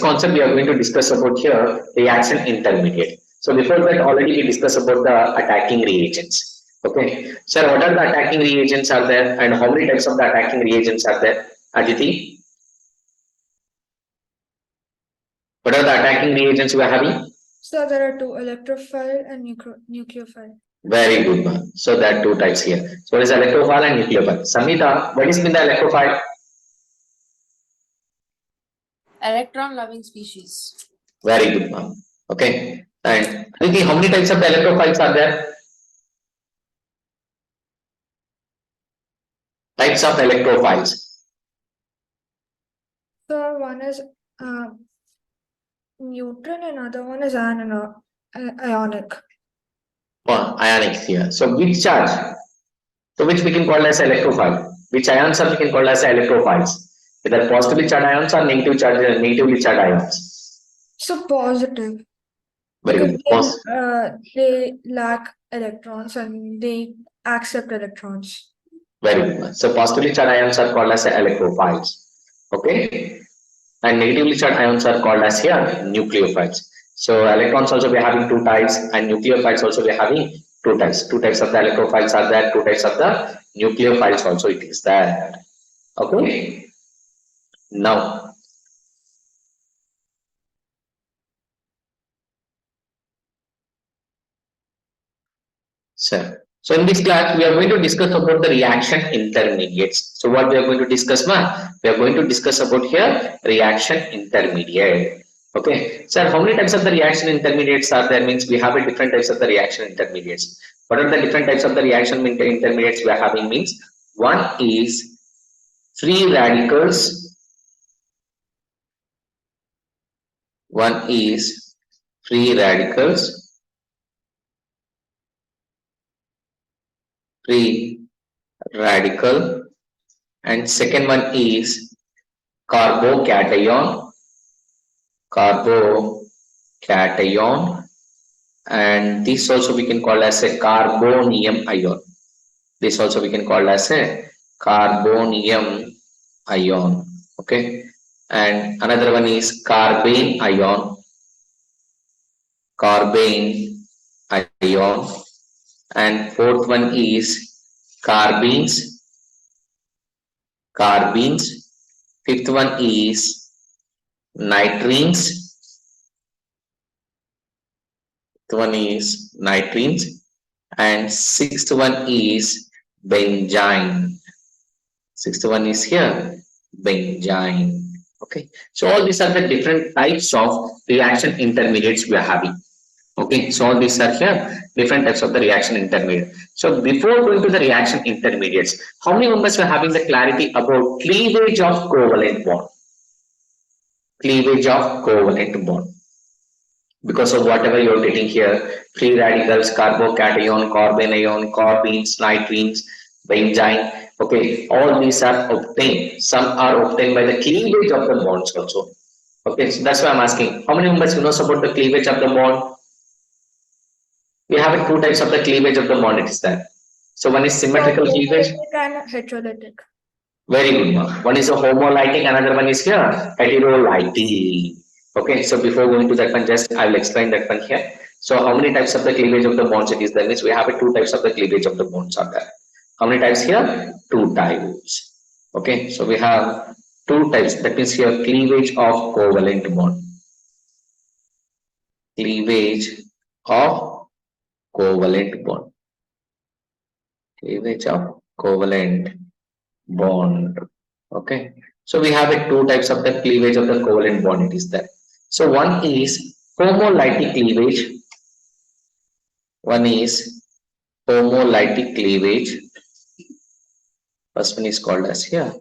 concept we are going to discuss about here, reaction intermediate. So before that, already we discussed about the attacking reagents. Okay, sir, what are the attacking reagents are there, and how many types of the attacking reagents are there, Aditi? What are the attacking reagents we are having? So there are two, electrophile and nucleophile. Very good, ma'am. So there are two types here. So what is electrophile and nucleophile? Samhita, what is mean the electrophile? Electron loving species. Very good, ma'am. Okay. And Aditi, how many types of the electrophiles are there? Types of electrophiles. So one is neutron and other one is ionic. Ionic here. So which charge? So which we can call as electrophile? Which ions are we can call as electrophiles? Either positively charged ions or negatively charged ions. So positive. Very Because good. they lack electrons and they accept electrons. Very good. So positively charged ions are called as electrophiles. Okay. And negatively charged ions are called as here nucleophiles. So electrons also we are having two types, and nucleophiles also we are having two types. Two types of the electrophiles are there, two types of the nucleophiles also it is there. Okay. Now so in this class, we are going to discuss about the reaction intermediates. So what we are going to discuss, ma? We are going to discuss about here reaction intermediate. Okay. Sir, how many types of the reaction intermediates are there? Means we have a different types of the reaction intermediates. What are the different types of the reaction intermediates we are having? Means one is free radicals. One is free radicals. Free radical, and second one is carbocation, and this also we can call as a carbonium ion. This also we can call as a carbonium ion. Okay, and another one is carbene ion, and fourth one is carbenes. Fifth one is nitrines. And sixth one is benzene. Sixth one is here benzene. Okay, so all these are the different types of reaction intermediates we are having. Okay, so all these are here different types of the reaction intermediate. So before going to the reaction intermediates, how many members are having the clarity about cleavage of covalent bond? Cleavage of covalent bond. Because of whatever you are getting here, free radicals, carbocation, carbene ion, carbenes, nitrines, benzene. Okay, all these are obtained. Some are obtained by the cleavage of the bonds also. Okay, so that's why I'm asking. How many members knows about the cleavage of the bond? We have two types of the cleavage of the bond. It is there. So one is symmetrical cleavage and heterolytic. Very good, ma'am. One is a homolytic, another one is here heterolytic. Okay, so before going to that one, just I will explain that one here. So how many types of the cleavage of the bonds it is there? Means we have two types of the cleavage of the bonds are there. How many types here? Two types. Okay, so we have two types. That means here cleavage of covalent bond. Cleavage of covalent bond. Cleavage of covalent bond. Okay, so we have two types of the cleavage of the covalent bond. It is there. So one is homolytic cleavage. One is homolytic cleavage. First one is called as here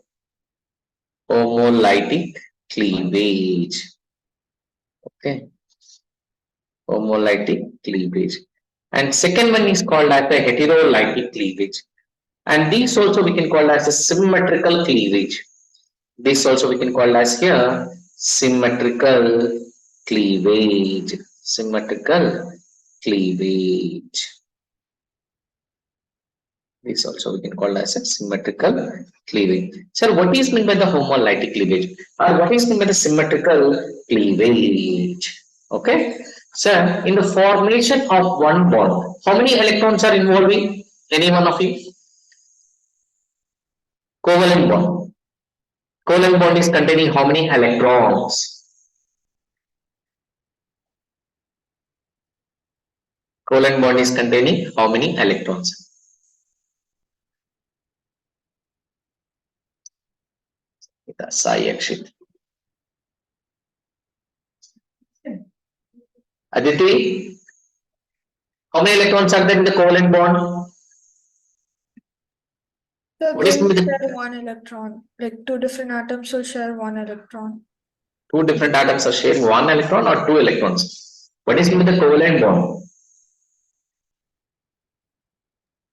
homolytic cleavage. Okay, homolytic cleavage, and second one is called as the heterolytic cleavage. And these also we can call as a symmetrical cleavage. This also we can call as here symmetrical cleavage. Symmetrical cleavage. This also we can call as a symmetrical cleavage. Sir, what is meant by the homolytic cleavage? Or what is meant by the symmetrical cleavage? Okay. Sir, in the formation of one bond, how many electrons are involving? Any one of you? Covalent bond. Covalent bond is containing how many electrons? Covalent bond is containing how many electrons? Sai Akshit. Aditi, how many electrons are there in the covalent bond? So What they is will the share one electron. Like two different atoms will share one electron. two different atoms are sharing one electron or two electrons? What is the covalent bond?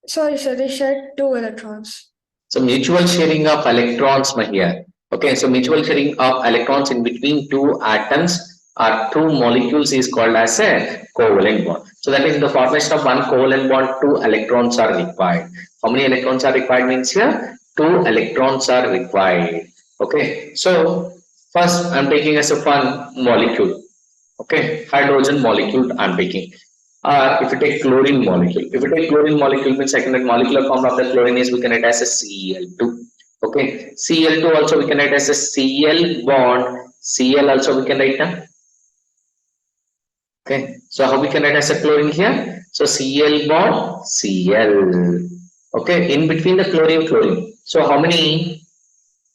Sorry, sir, they share two electrons. So mutual sharing of electrons here. Okay, so mutual sharing of electrons in between two atoms or two molecules is called as a covalent bond. So that is in the formation of one covalent bond, two electrons are required. How many electrons are required means here? Two electrons are required. Okay, so first I'm taking as a one molecule. Okay, hydrogen molecule I'm taking. If you take chlorine molecule, if you take chlorine molecule means second molecular form of the chlorine is we can write as a Cl2. Okay, Cl2 also we can write as a Cl bond. Cl also we can write down. Okay, so how we can write as a chlorine here? So Cl bond Cl. Okay, in between the chlorine. So how many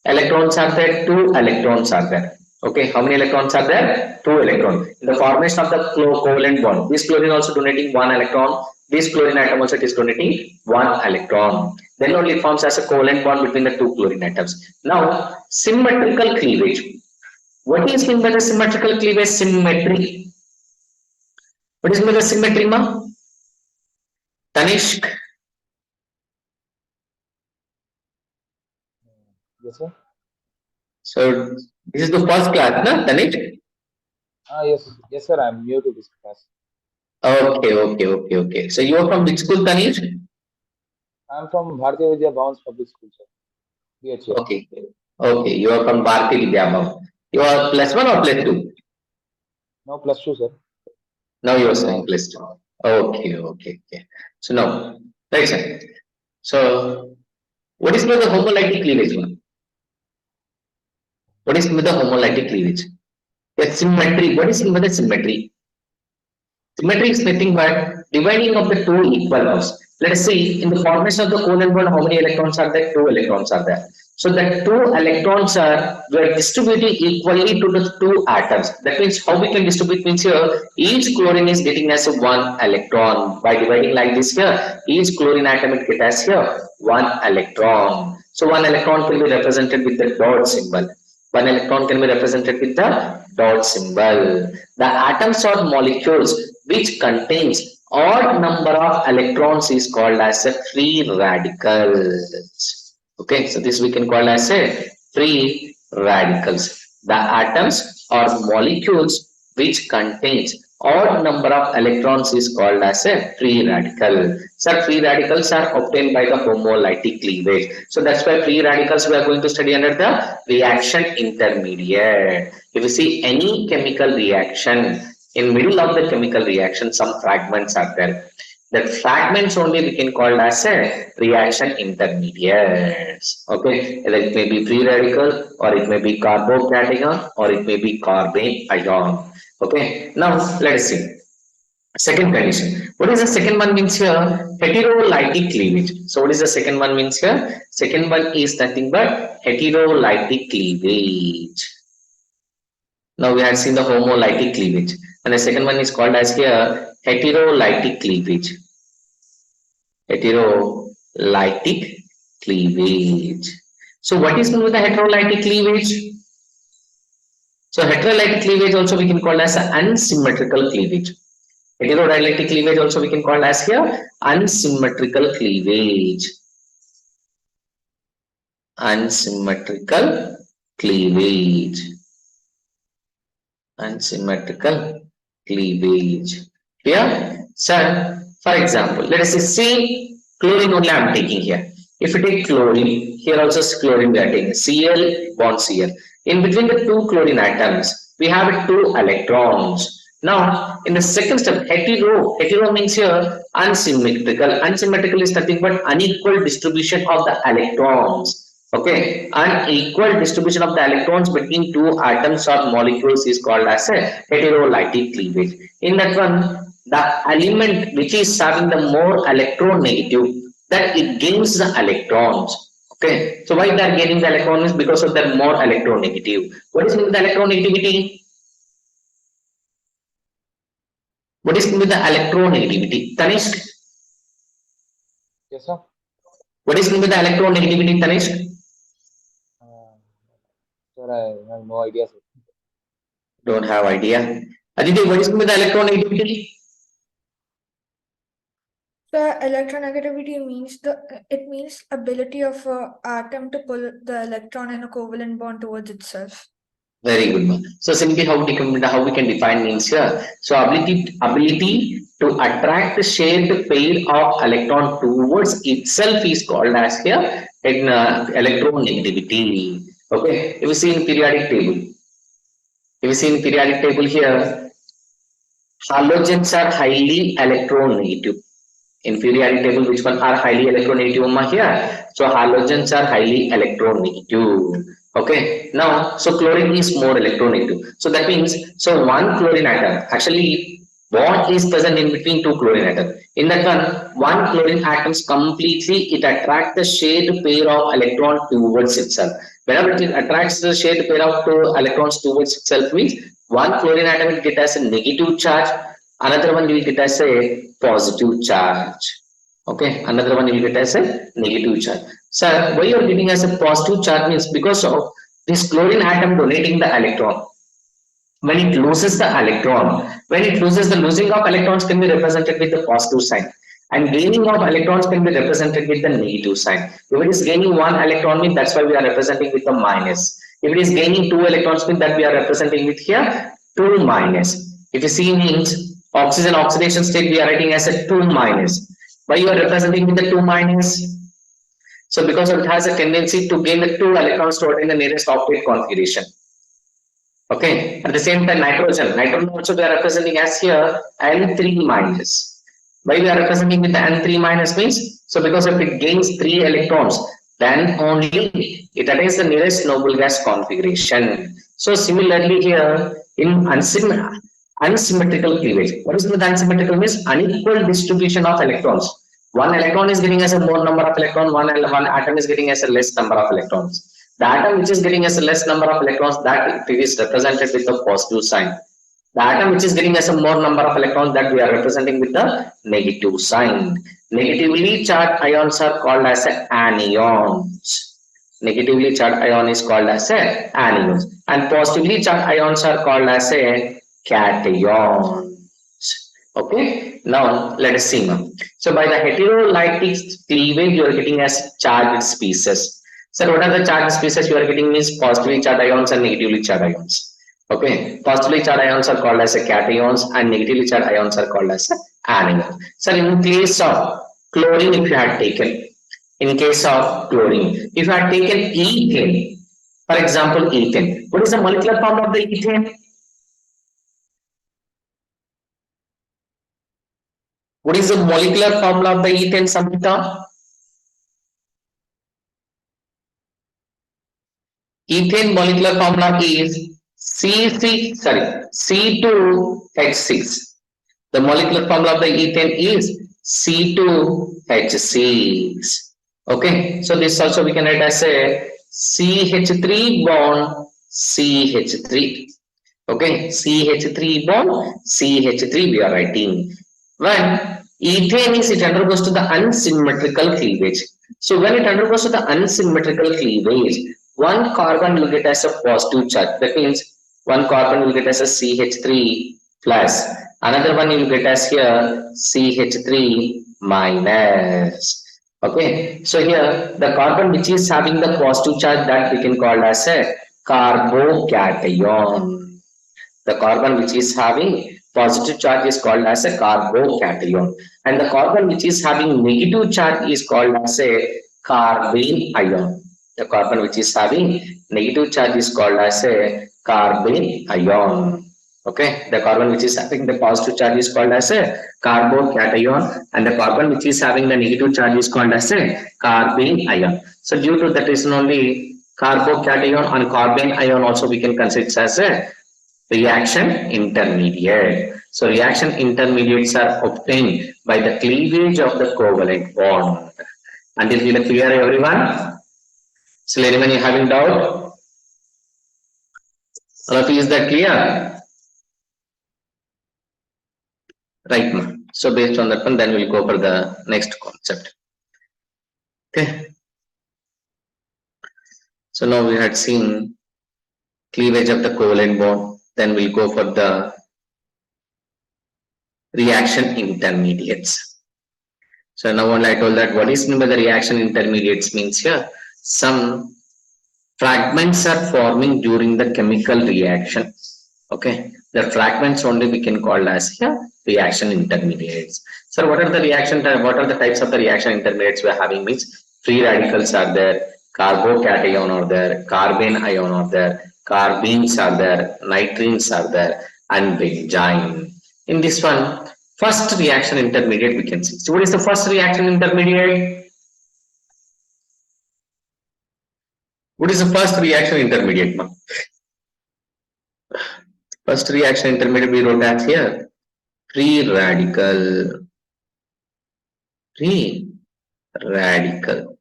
electrons are there? Two electrons are there. Okay, how many electrons are there? Two electrons. In the formation of the covalent bond, this chlorine also donating one electron. This chlorine atom also is donating one electron. Then only it forms as a covalent bond between the two chlorine atoms. Now, symmetrical cleavage. What is meant by the symmetrical cleavage? Symmetry. What is meant by the symmetry, ma? Tanishk. Yes, sir. So this is the first class, na, Tanishk? Yes, sir. I'm new to this class. Okay. So you are from which school, Tanishk? I'm from Bharatiya Vidya Bhavan's public school, sir. BHA. Okay. You are from Bharati Vidyabhav. You are plus one or plus two? Now plus two, sir. Now you are saying plus two. Okay. So now, right, sir. So, what is the homolytic cleavage? What is the homolytic cleavage? Yes, symmetry. What is the symmetry? Symmetry is nothing but dividing of the two equal halves. Let us see in the formation of the covalent bond, how many electrons are there? Two electrons are there. So that two electrons were distributing equally to the two atoms. That means how we can distribute means here each chlorine is getting as a one electron. By dividing like this here, each chlorine atom it gets as here one electron. So one electron will be represented with the dot symbol. One electron can be represented with the dot symbol. The atoms or molecules which contains odd number of electrons is called as a free radicals. Okay, so this we can call as a free radicals. The atoms or molecules which contains odd number of electrons is called as a free radical. So free radicals are obtained by the homolytic cleavage. So that's why free radicals we are going to study under the reaction intermediate. If you see any chemical reaction, in middle of the chemical reaction, some fragments are there. That fragments only we can call as a reaction intermediates. Okay, either it may be free radical or it may be carbocation or it may be carbene ion. Okay, now let us see. Second condition. What is the second one means here? Heterolytic cleavage. So what is the second one means here? Second one is nothing but heterolytic cleavage. Now we have seen the homolytic cleavage. And the second one is called as here heterolytic cleavage. Heterolytic cleavage. So what is meant with the heterolytic cleavage? So heterolytic cleavage also we can call as unsymmetrical cleavage. Heterodylatic cleavage also we can call as here unsymmetrical cleavage. Unsymmetrical cleavage. Unsymmetrical cleavage. Here, sir, for example, let us say same Chlorine only I am taking here. If you take chlorine, here also chlorine we are taking. Cl bond Cl. In between the two chlorine atoms, we have two electrons. Now, in the second step, hetero means here unsymmetrical. Unsymmetrical is nothing but unequal distribution of the electrons. Okay, unequal distribution of the electrons between two atoms or molecules is called as a heterolytic cleavage. In that one, the element which is having the more electronegative, that it gains the electrons. Okay, so why they are gaining the electrons? Because of the more electronegative. What is the electronegativity? What is with the electronegativity? Tanishq, Yes, sir. what is with the electronegativity, Tanishq? Uh, sir, I have no idea, sir. Don't have idea. Aditi, what is with the electronegativity? So electronegativity means it means ability of a atom to pull the electron in a covalent bond towards itself. Very good, man. So simply how we can define means here. So ability to attract the shared pair of electron towards itself is called as here in electronegativity. Okay. If you see in periodic table here, halogens are highly electronegative. In periodic table, which one are highly electronegative over here? So halogens are highly electronegative. Okay. Now, so chlorine is more electronegative. So that means, so one chlorine atom, actually bond is present in between two chlorine atoms. In that one chlorine atoms completely, it attracts the shared pair of electron towards itself. Whenever it attracts the shared pair of two electrons towards itself means one chlorine atom will get as a negative charge, another one will get as a positive charge. Okay, another one will get as a negative charge. Sir, why you are getting as a positive charge means because of this chlorine atom donating the electron. When it loses the electron, when it loses, the losing of electrons can be represented with the positive sign, and gaining of electrons can be represented with the negative sign. If it is gaining one electron means that's why we are representing with the minus. If it is gaining two electrons means that we are representing with here 2 minus. If you see means oxygen oxidation state, we are writing as a 2 minus. Why you are representing with the 2 minus? So because it has a tendency to gain the 2 electrons to attain the nearest octet configuration. Okay, at the same time, nitrogen also we are representing as here N3 minus. Why we are representing with the N3 minus means, so because if it gains 3 electrons, then only it attains the nearest noble gas configuration. So similarly here in unsymmetrical cleavage, what is the unsymmetrical means? Unequal distribution of electrons. One electron is getting as a more number of electrons, one atom is getting as a less number of electrons. The atom which is getting as a less number of electrons, that it is represented with the positive sign. The atom which is getting as a more number of electrons, that we are representing with the negative sign. Negatively charged ions are called as anions. Negatively charged ion is called as anions, and positively charged ions are called as cations. Okay, now let us see now. So by the heterolytic cleavage, you are getting as charged species. So what are the charged species you are getting means positively charged ions and negatively charged ions. Okay, positively charged ions are called as cations and negatively charged ions are called as anions. So in case of chlorine, if you had taken, in case of chlorine, if you had taken ethane, for example, ethane, what is the molecular form of the ethane? What is the molecular formula of the ethane, Samhita? Ethane molecular formula is C2H6. The molecular formula of the ethane is C2H6. Okay, so this also we can write as a CH3 bond CH3. Okay, CH3 bond CH3 we are writing. When ethane is, it undergoes to the unsymmetrical cleavage. So when it undergoes to the unsymmetrical cleavage, one carbon will get as a positive charge. That means one carbon will get as a CH3 plus. Another one will get as here CH3 minus. Okay, so here the carbon which is having the positive charge, that we can call as a carbocation. The carbon which is having positive charge is called as a carbocation, and the carbon which is having negative charge is called as a carbene ion. The carbon which is having negative charge is called as a carbene ion. Okay, the carbon which is having the positive charge is called as a carbocation, and the carbon which is having the negative charge is called as a carbene ion. So due to that reason only, carbocation and carbene ion also we can consider it as a reaction intermediate. So reaction intermediates are obtained by the cleavage of the covalent bond. Until here clear, everyone? Still anyone having doubt? All of you, is that clear? Right, ma. So based on that one, then we'll go for the next concept. Okay. So now we had seen cleavage of the covalent bond. Then we'll go for the reaction intermediates. So now only I told that what is meant by the reaction intermediates means here some fragments are forming during the chemical reaction. Okay, the fragments only we can call as here reaction intermediates. So what are the what are the types of the reaction intermediates we are having means free radicals are there, carbocation are there, carbene ion are there, carbenes are there, nitrines are there, and benzene. In this one, first reaction intermediate we can see. So what is the first reaction intermediate? What is the first reaction intermediate? First reaction intermediate we wrote as here free radical. Free radical.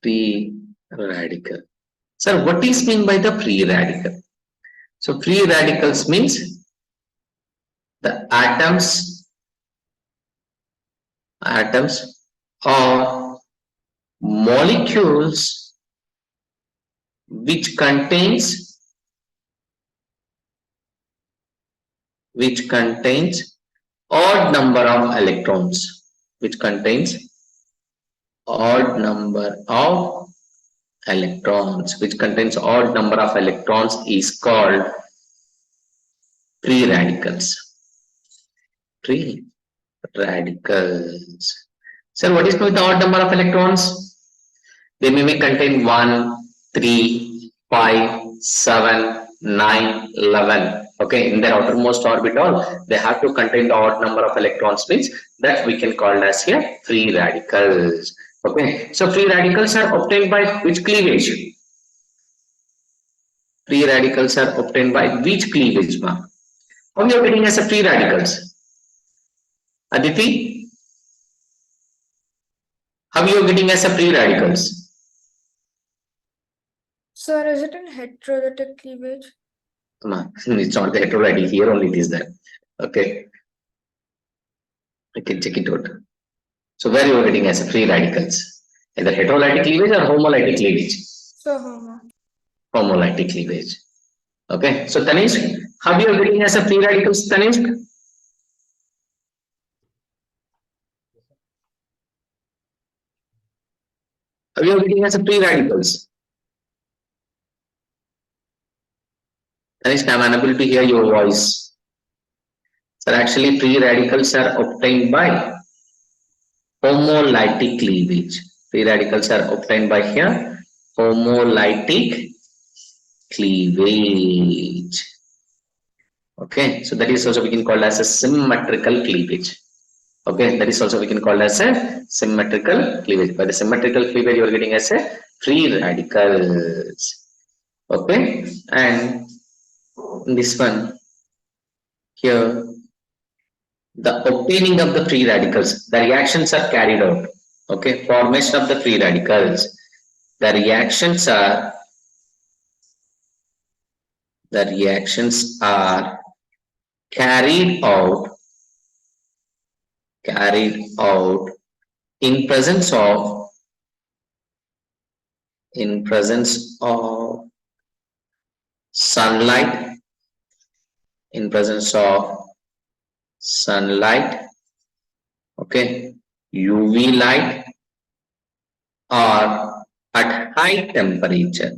Free radical. Sir, what is mean by the free radical? So free radicals means the atoms or molecules which contains odd number of electrons, which contains odd number of electrons, is called free radicals. Free radicals. So what is the odd number of electrons? They may contain 1, 3, 5, 7, 9, 11. Okay, in their outermost orbital, they have to contain the odd number of electrons, which that we can call as here free radicals. Okay, so free radicals are obtained by which cleavage? Free radicals are obtained by which cleavage, ma? How you are getting as a free radicals? Aditi, how you are getting as a free radicals? Sir, is it in heterolytic cleavage? Ma, it's not the heterolytic, here only it is there. Okay, I can check it out. So where you are getting as a free radicals? Either heterolytic cleavage or homolytic cleavage? So, homo. Homolytic cleavage. Okay, so Tanishq, how you are getting as a free radicals, Tanishq? How you are getting as a free radicals? Tanishq, I am unable to hear your voice. So actually free radicals are obtained by homolytic cleavage. Free radicals are obtained by here homolytic cleavage. Okay, so that is also we can call as a symmetrical cleavage. Okay, that is also we can call as a symmetrical cleavage. By the symmetrical cleavage, you are getting as a free radicals. Okay, and this one here, the obtaining of the free radicals, the reactions are carried out. Okay, formation of the free radicals, the reactions are carried out in presence of sunlight, okay, UV light, or at high temperature,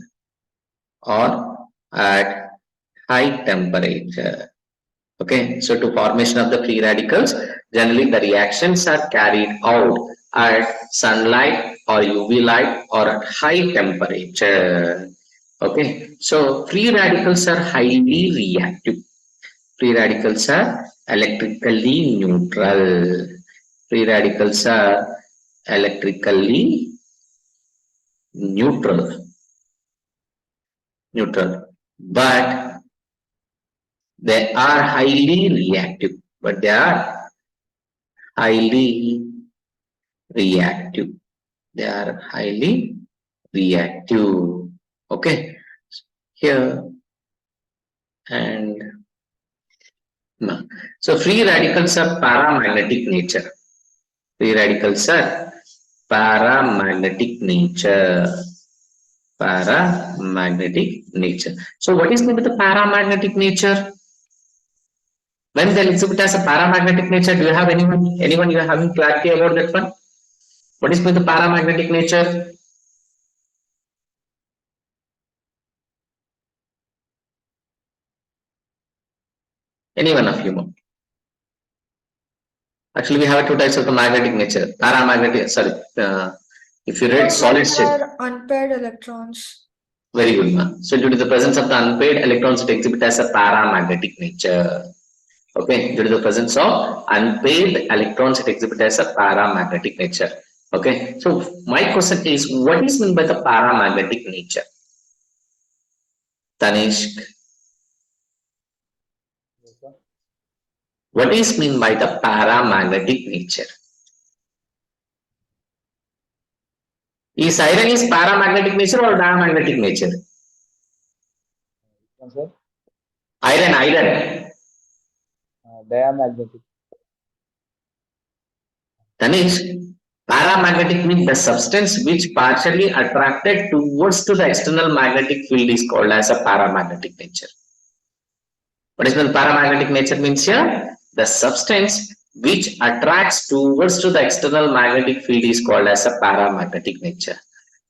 high temperature. Okay, so to formation of the free radicals, generally the reactions are carried out at sunlight or UV light or at high temperature. Okay, so free radicals are highly reactive. Free radicals are electrically neutral. Free radicals are electrically neutral. But they are highly reactive. But they are highly reactive. They are highly reactive. Okay. Here and so free radicals are paramagnetic nature. Free radicals are paramagnetic nature. Paramagnetic nature. So what is meant by the paramagnetic nature? When they exhibit as a paramagnetic nature, do you have anyone you are having clarity about that one? What is meant the paramagnetic nature? Any one of you know? Actually, we have two types of the magnetic nature. Paramagnetic, sorry. If you read solid state, Unpaired electrons. very good, man. So due to the presence of the unpaired electrons, it exhibits as a paramagnetic nature. Okay, due to the presence of unpaired electrons, it exhibits as a paramagnetic nature. Okay, so my question is, what is meant by the paramagnetic nature? Tanishk, Yes, sir. what is meant by the paramagnetic nature? Is iron is paramagnetic nature or diamagnetic nature? One, sir. Iron. Diamagnetic. Tanish, paramagnetic means the substance which partially attracted towards to the external magnetic field is called as a paramagnetic nature. What is the paramagnetic nature means here? The substance which attracts towards to the external magnetic field is called as a paramagnetic nature.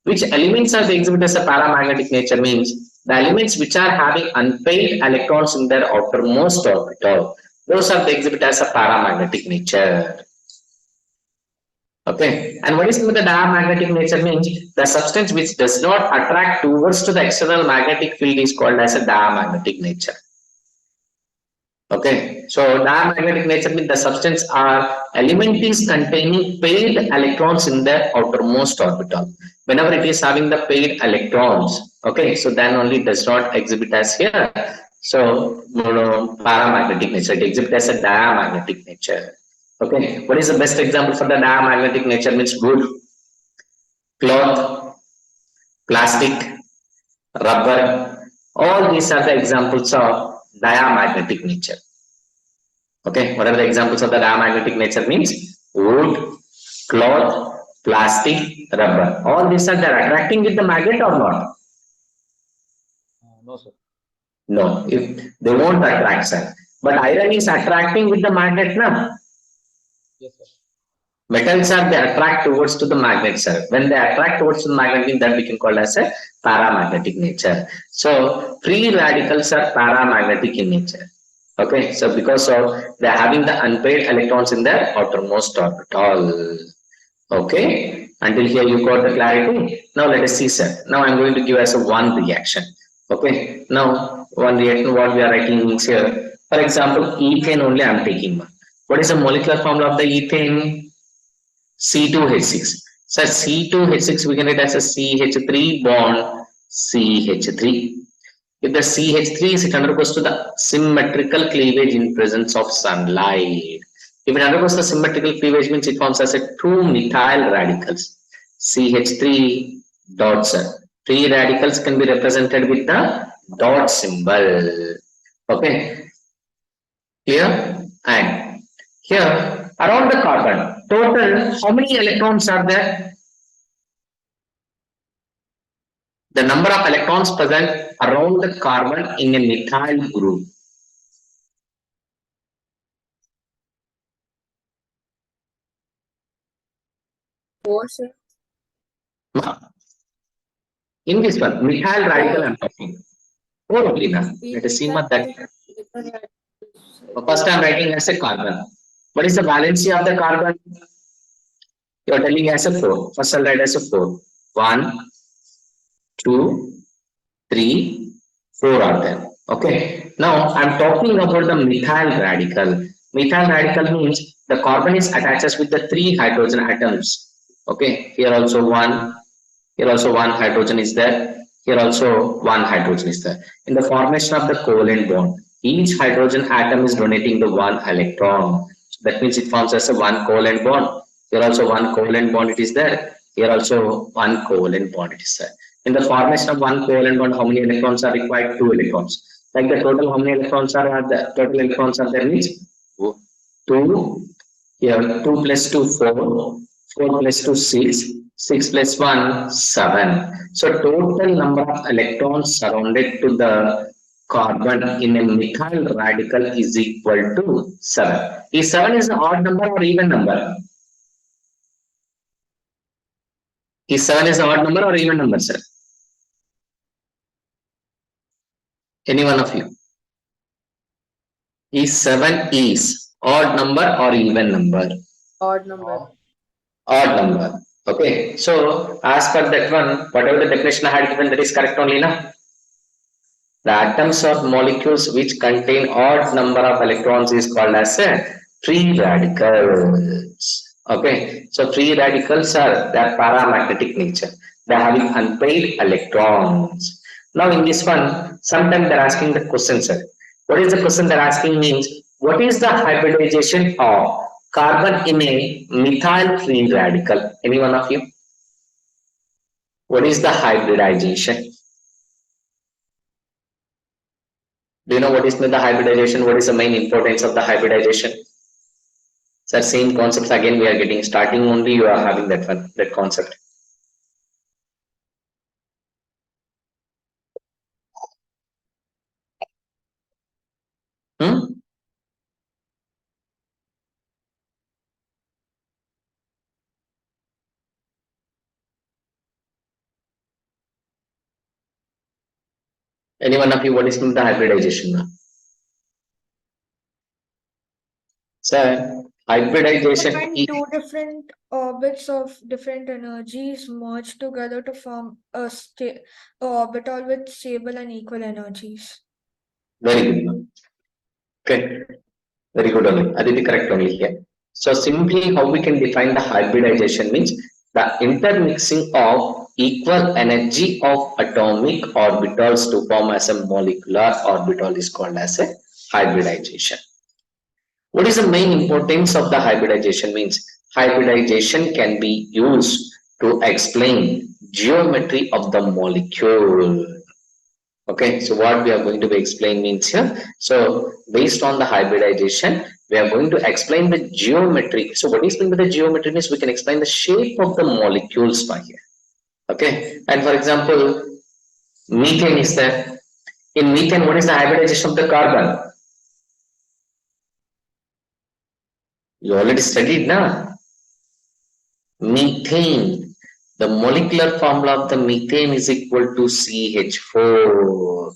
Which elements are exhibit as a paramagnetic nature means the elements which are having unpaired electrons in their outermost orbital. Those are the exhibit as a paramagnetic nature. Okay, and what is the diamagnetic nature means the substance which does not attract towards to the external magnetic field is called as a diamagnetic nature. Okay, so diamagnetic nature means the substance are element is containing paired electrons in their outermost orbital. Whenever it is having the paired electrons, okay, so then only does not exhibit as here. So paramagnetic nature, it exhibits as a diamagnetic nature. Okay, what is the best example for the diamagnetic nature means wood, cloth, plastic, rubber. All these are the examples of diamagnetic nature. Okay, what are the examples of the diamagnetic nature means wood, cloth, plastic, rubber. All these are they attracting with the magnet or not? No, sir. No, if they won't attract, sir. But iron is attracting with the magnet now. Yes, sir. Metals are they attract towards to the magnet, sir. When they attract towards to the magnet, that we can call as a paramagnetic nature. So free radicals are paramagnetic in nature. Okay, so because of they are having the unpaired electrons in their outermost orbital. Okay, until here you got the clarity. Now let us see, sir. Now I'm going to give us a one reaction. Okay, now one reaction what we are writing means here. For example, ethane only I'm taking one. What is the molecular formula of the ethane? C2H6. So C2H6 we can write as a CH3 bond CH3. If the CH3 is it undergoes to the symmetrical cleavage in presence of sunlight. If it undergoes the symmetrical cleavage means it forms as a two methyl radicals. CH3 dots. Free radicals can be represented with the dot symbol. Okay. Here and here around the carbon. Total how many electrons are there? The number of electrons present around the carbon in a methyl group. Four, sir. In this one, methyl radical I'm talking. 4 only now. Let us see what that. First I am writing as a carbon. What is the valency of the carbon? You are telling as a 4. First I'll write as a 4. 1, 2, 3, 4 are there. Okay. Now I'm talking about the methyl radical. Methyl radical means the carbon is attached with the 3 hydrogen atoms. Okay. Here also 1. Here also 1 hydrogen is there. Here also 1 hydrogen is there. In the formation of the covalent bond, each hydrogen atom is donating the 1 electron. So that means it forms as a 1 covalent bond. Here also 1 covalent bond it is there. Here also 1 covalent bond it is there. In the formation of 1 covalent bond, how many electrons are required? 2 electrons. Like the total, how many electrons are there? Total electrons are there means 2. Here 2 plus 2 4. 4 plus 2 6. 6 plus 1 7. So total number of electrons surrounded to the carbon in a methyl radical is equal to 7. Is 7 is an odd number or even number? Is 7 is an odd number or even number, sir? Any one of you? Is 7 is odd number or even number? Odd number. Odd number. Okay. So as per that one, whatever the definition I had given, that is correct only, na? The atoms or molecules which contain odd number of electrons is called as a free radicals. Okay, so free radicals are their paramagnetic nature. They are having unpaired electrons. Now in this one, sometimes they're asking the question, sir. What is the question they're asking means, what is the hybridization of carbon in a methyl free radical? Any one of you? What is the hybridization? Do you know what is the hybridization? What is the main importance of the hybridization? Sir, same concepts again we are getting. Starting only you are having that one, that concept. Any one of you, what is the hybridization now? Sir, hybridization When is two different orbits of different energies merge together to form a orbital with stable and equal energies. very good. Okay, very good only. Aditi, correct only here. So simply how we can define the hybridization means the intermixing of equal energy of atomic orbitals to form as a molecular orbital is called as a hybridization. What is the main importance of the hybridization means? Hybridization can be used to explain geometry of the molecule. Okay, so what we are going to be explain means here. So based on the hybridization, we are going to explain the geometry. So what is meant by the geometry means we can explain the shape of the molecules by here. Okay, and for example, methane is there. In methane, what is the hybridization of the carbon? You already studied now. Methane. The molecular formula of the methane is equal to CH4.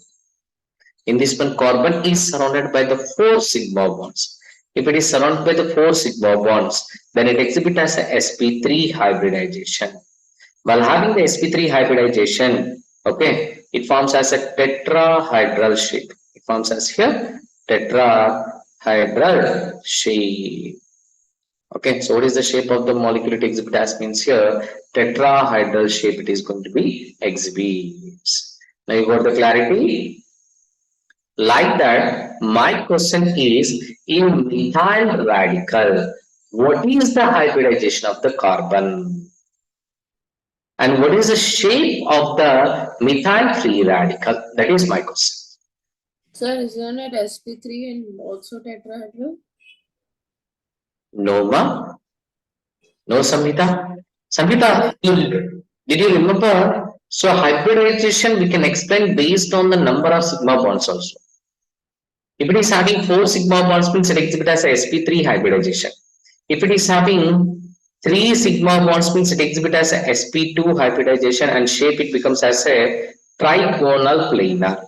In this one, carbon is surrounded by the 4 sigma bonds. If it is surrounded by the 4 sigma bonds, then it exhibits as a sp3 hybridization. While having the sp3 hybridization, okay, it forms as a tetrahedral shape. It forms as here tetrahedral shape. Okay, so what is the shape of the molecule it exhibits as means here tetrahedral shape it is going to be exhibits. Now you got the clarity? Like that, my question is in methyl radical, what is the hybridization of the carbon? And what is the shape of the methyl free radical? That is my question. Sir, isn't it sp3 and also tetrahedral? No, ma? No, Samhita? Samhita, did you remember? So hybridization we can explain based on the number of sigma bonds also. If it is having 4 sigma bonds means it exhibits as a sp3 hybridization. If it is having 3 sigma bonds means it exhibits as a sp2 hybridization and shape it becomes as a trigonal planar.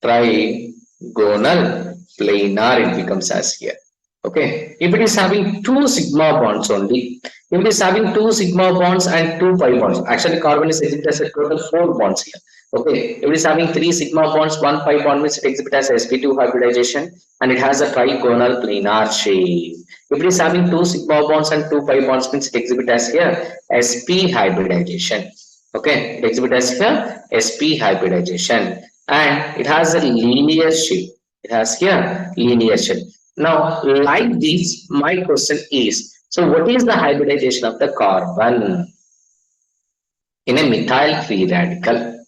trigonal planar it becomes as here. Okay, if it is having two sigma bonds only, if it is having two sigma bonds and two pi bonds, actually carbon is exhibited as a total four bonds here. Okay, if it is having three sigma bonds, one pi bond means it exhibits as sp2 hybridization and it has a trigonal planar shape. If it is having two sigma bonds and two pi bonds means it exhibits as here sp hybridization. Okay, it exhibits as here sp hybridization and it has a linear shape. It has here linear shape. Now, like this, my question is, so what is the hybridization of the carbon in a methyl free radical?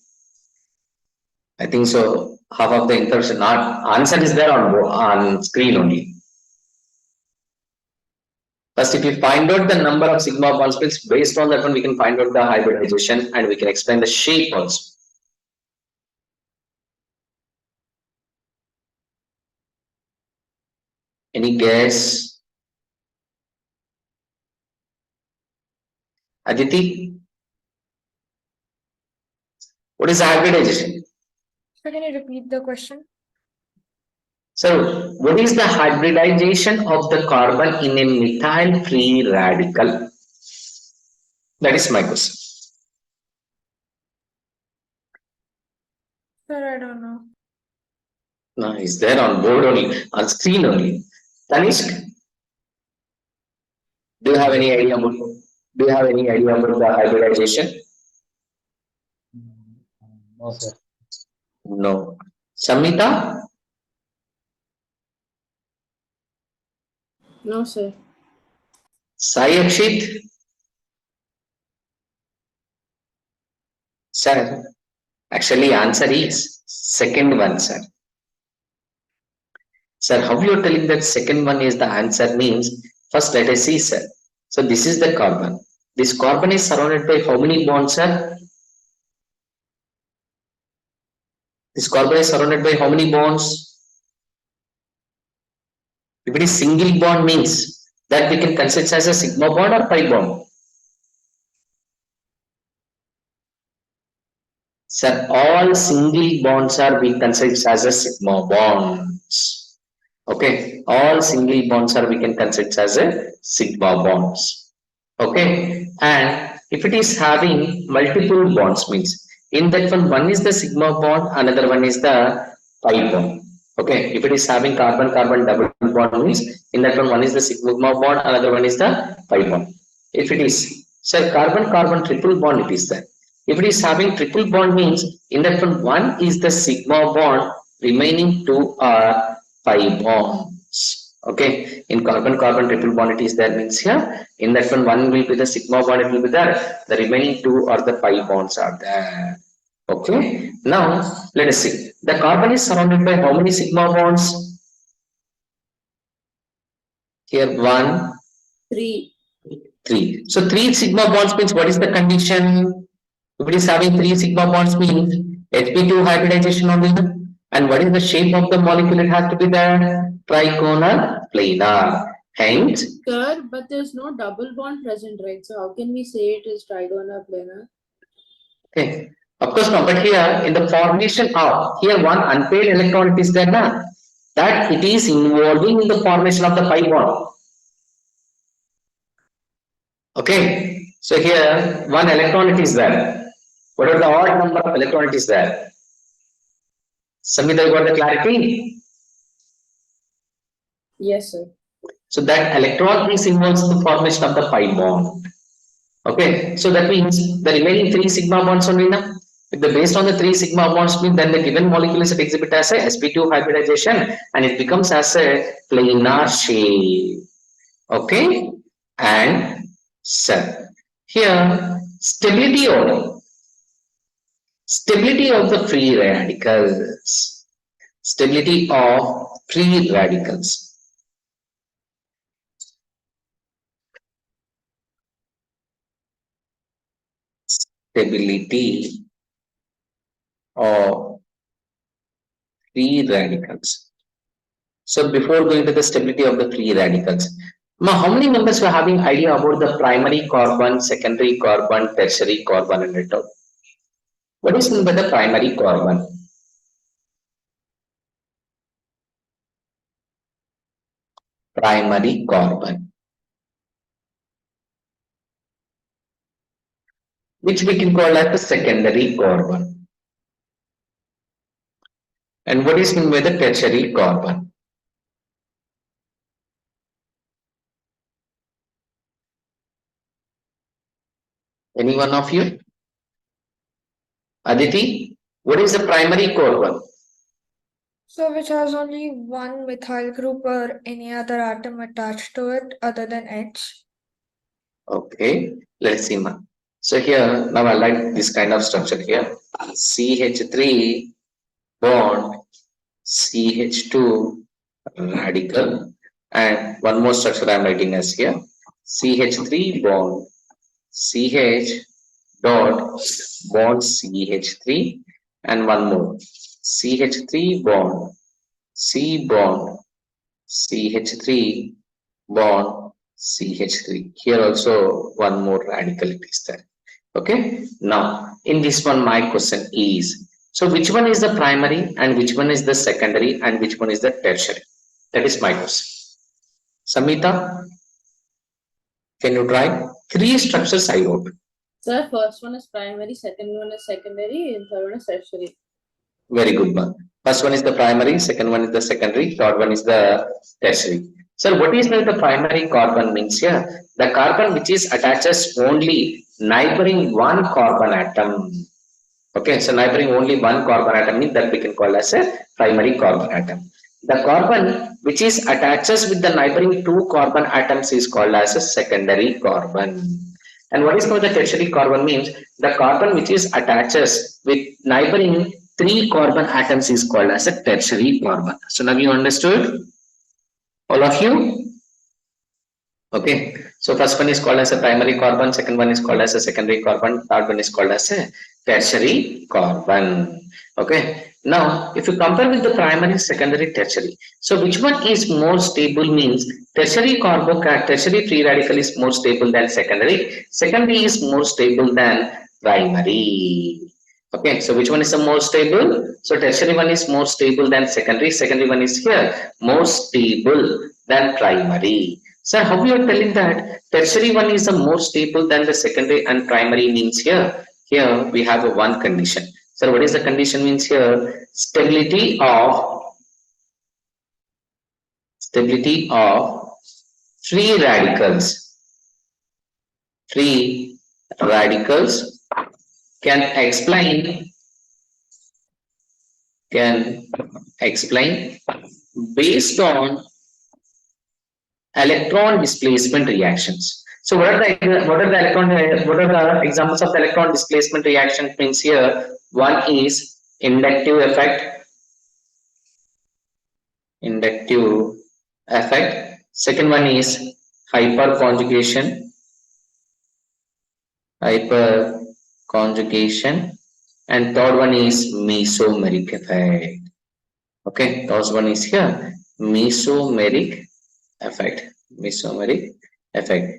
I think so. Half of the interest not answer is there on screen only. First, if you find out the number of sigma bonds, based on that one, we can find out the hybridization and we can explain the shape also. Any guess? Aditi, what is hybridization? So can you repeat the question? So, what is the hybridization of the carbon in a methyl free radical? That is my question. Sir, I don't know. No, it's there on board only, on screen only. Tanishk, do you have any idea about the hybridization? No, sir. No. Samita, No, sir. Sai Akshit, sir. Actually, answer is second one, sir. Sir, how you are telling that second one is the answer means first let us see, sir. So this is the carbon. This carbon is surrounded by how many bonds, sir? This carbon is surrounded by how many bonds? If it is single bond means that we can consider as a sigma bond or pi bond. Sir, all single bonds are being considered as a sigma bonds. Okay, all single bonds are we can consider as a sigma bonds. Okay, and if it is having multiple bonds means in that one is the sigma bond, another one is the pi bond. Okay, if it is having carbon carbon double bond means in that one is the sigma bond, another one is the pi bond. If it is sir carbon carbon triple bond, it is there. If it is having triple bond means in that one is the sigma bond, remaining two are pi bonds. Okay, in carbon carbon triple bond it is there means here in that one will be the sigma bond, it will be there. The remaining two are the pi bonds are there. Okay, now let us see. The carbon is surrounded by how many sigma bonds? Here one, 3. three. So three sigma bonds means what is the condition? If it is having three sigma bonds means sp2 hybridization only. And what is the shape of the molecule? It has to be there trigonal planar. Hence, Sir, but there's no double bond present, right? So how can we say it is trigonal planar? okay, of course no. But here in the formation of here one unpaired electron is there na, that it is involving in the formation of the pi bond. Okay, so here one electron it is there. What are the odd number of electron it is there? Samita, you got the clarity? Yes, sir. So that electron is involved in the formation of the pi bond. Okay, so that means the remaining three sigma bonds only now. If the based on the three sigma bonds mean then the given molecule is exhibit as a sp2 hybridization and it becomes as a planar shape. Okay, and sir, here stability of the free radicals. Stability of free radicals. Stability of free radicals. So before going to the stability of the free radicals, now how many members were having idea about the primary carbon, secondary carbon, tertiary carbon and all? What is meant by the primary carbon? primary carbon, which we can call as the secondary carbon. And what is meant by the tertiary carbon? Any one of you? Aditi, what is the primary carbon? So which has only one methyl group or any other atom attached to it other than H. Okay, let's see. So here, now I like this kind of structure here. CH3 bond, CH2 radical, and one more structure I am writing as here. CH3 bond, CH dot bond CH3, and one more CH3 bond, C bond CH3 bond CH3. Here also one more radical it is there. Okay. Now in this one my question is, so which one is the primary and which one is the secondary and which one is the tertiary? That is my question. Samita, can you try? Three structures I wrote. Sir, first one is primary, second one is secondary, and third one is tertiary. Very good one. First one is the primary, second one is the secondary, third one is the tertiary. So what is the primary carbon means here? The carbon which is attaches only neighboring one carbon atom. Okay, so neighboring only one carbon atom means that we can call as a primary carbon atom. The carbon which is attaches with the neighboring two carbon atoms is called as a secondary carbon. And what is called the tertiary carbon means the carbon which is attaches with neighboring three carbon atoms is called as a tertiary carbon. So now you understood? All of you? Okay. So first one is called as a primary carbon, second one is called as a secondary carbon, third one is called as a tertiary carbon. Okay. Now, if you compare with the primary, secondary, tertiary, so which one is more stable means tertiary free radical is more stable than secondary. Secondary is more stable than primary. Okay, so which one is the more stable? So tertiary one is more stable than secondary. Secondary one is here more stable than primary. Sir, how you are telling that tertiary one is the more stable than the secondary and primary means here? Here we have a one condition. Sir, what is the condition means here? Stability of free radicals. Free radicals can explain based on electron displacement reactions. So what are the examples of electron displacement reaction means here? One is inductive effect. Second one is hyperconjugation. And third one is mesomeric effect. Okay, third one is here mesomeric effect.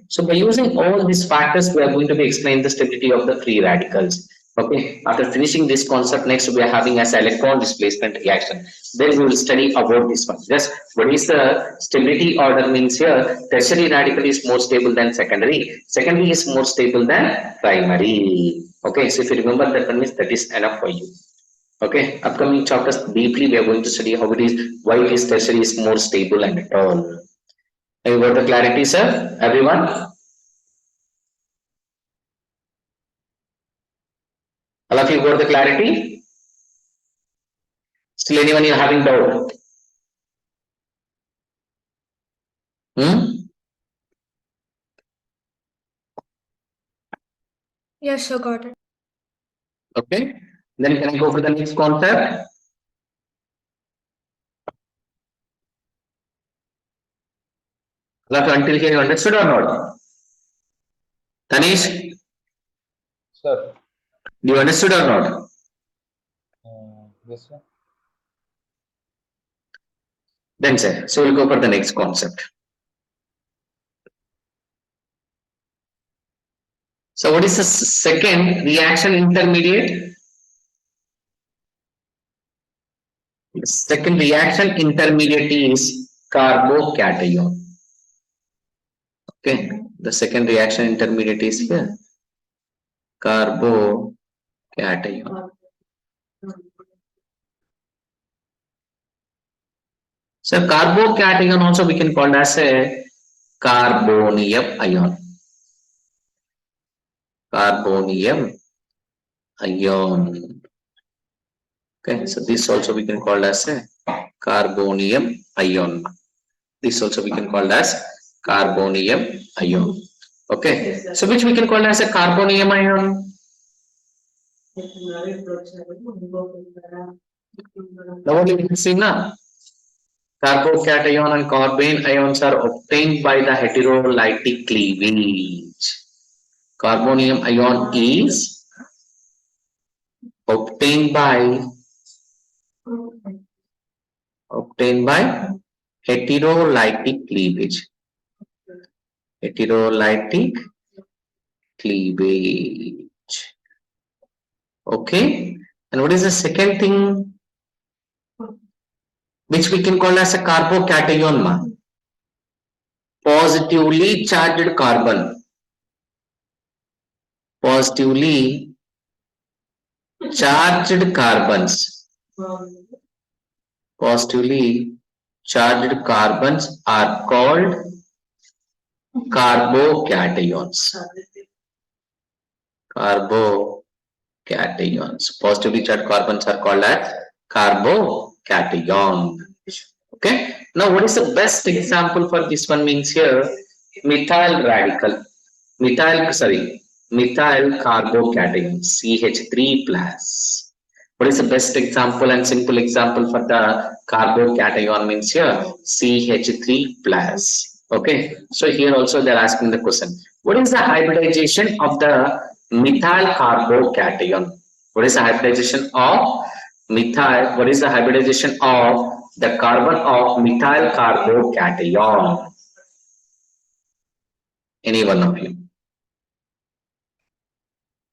So by using all these factors, we are going to be explaining the stability of the free radicals. Okay, after finishing this concept, next we are having as electron displacement reaction. Then we will study about this one. Just what is the stability order means here? Tertiary radical is more stable than secondary. Secondary is more stable than primary. Okay, so if you remember that one means that is enough for you. Okay, upcoming chapters deeply we are going to study how it is, why it is tertiary is more stable and all. Have you got the clarity, sir? Everyone? All of you got the clarity? Still anyone you having doubt? Yes, sir, got it. Okay. Then can I go for the next concept? Until here you understood or not? Tanish, Sir. do you understood or not? Yes, sir. Then sir, so we'll go for the next concept. So what is the second reaction intermediate? The second reaction intermediate is carbocation. Okay, the second reaction intermediate is here, carbocation. So carbocation also we can call as a carbonium ion. Carbonium ion. Okay, so this also we can call as a carbonium ion. This also we can call as carbonium ion. Okay, so which we can call as a carbonium ion? Now only we can see now. Carbocation and carbene ions are obtained by the heterolytic cleavage. Carbonium ion is obtained by heterolytic cleavage. Heterolytic cleavage. Okay, and what is the second thing which we can call as a carbocation? Ma? Positively charged carbon. Positively charged carbons. Positively charged carbons are called carbocations. Carbocations. Positively charged carbons are called as carbocation. Okay. Now, what is the best example for this one means here? Methyl radical. Methyl carbocation. CH3 plus. What is the best example and simple example for the carbocation means here? CH3 plus. Okay. So here also they are asking the question. What is the hybridization of the methyl carbocation? What is the hybridization of methyl? What is the hybridization of the carbon of methyl carbocation? Any one of you?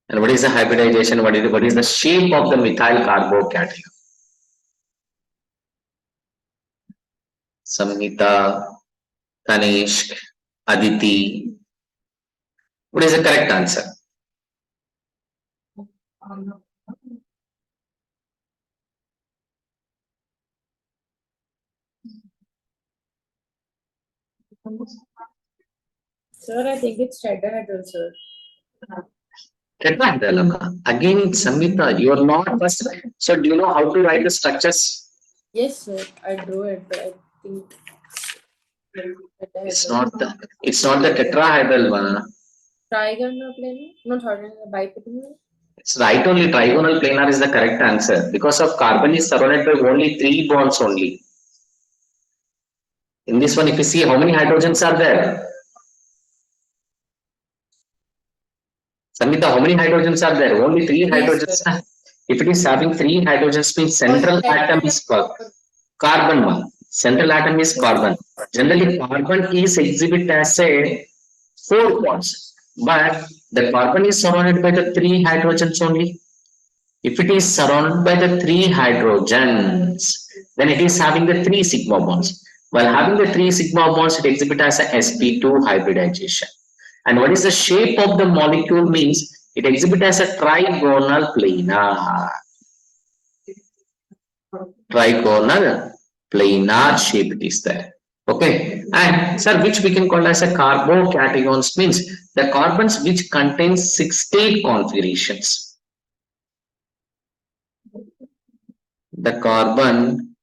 And what is the hybridization? What is the shape of the methyl carbocation? Samhita, Tanishk, Aditi. What is the correct answer? Sir, I think it's tetrahedral, sir. Tetrahedral. Again, Samhita, you are not first. So, do you know how to write the structures? Yes, sir. I drew it, but I think It's not the tetrahedral one. trigonal planar? No, trigonal, biplanar. It's right only. Trigonal planar is the correct answer because of carbon is surrounded by only 3 bonds only. In this one, if you see how many hydrogens are there? Samhita, how many hydrogens are there? Only 3 hydrogens. Sir. If it is having 3 hydrogens, means central atom is carbon one. Central atom is carbon. Generally, carbon is exhibit as a 4 bonds, but the carbon is surrounded by the 3 hydrogens only. If it is surrounded by the 3 hydrogens, then it is having the 3 sigma bonds. While having the 3 sigma bonds, it exhibits as a sp2 hybridization. And what is the shape of the molecule means it exhibits as a trigonal planar. Trigonal planar shape it is there. Okay, and sir, which we can call as a carbocations means the carbons which contain 6 state configurations. The carbon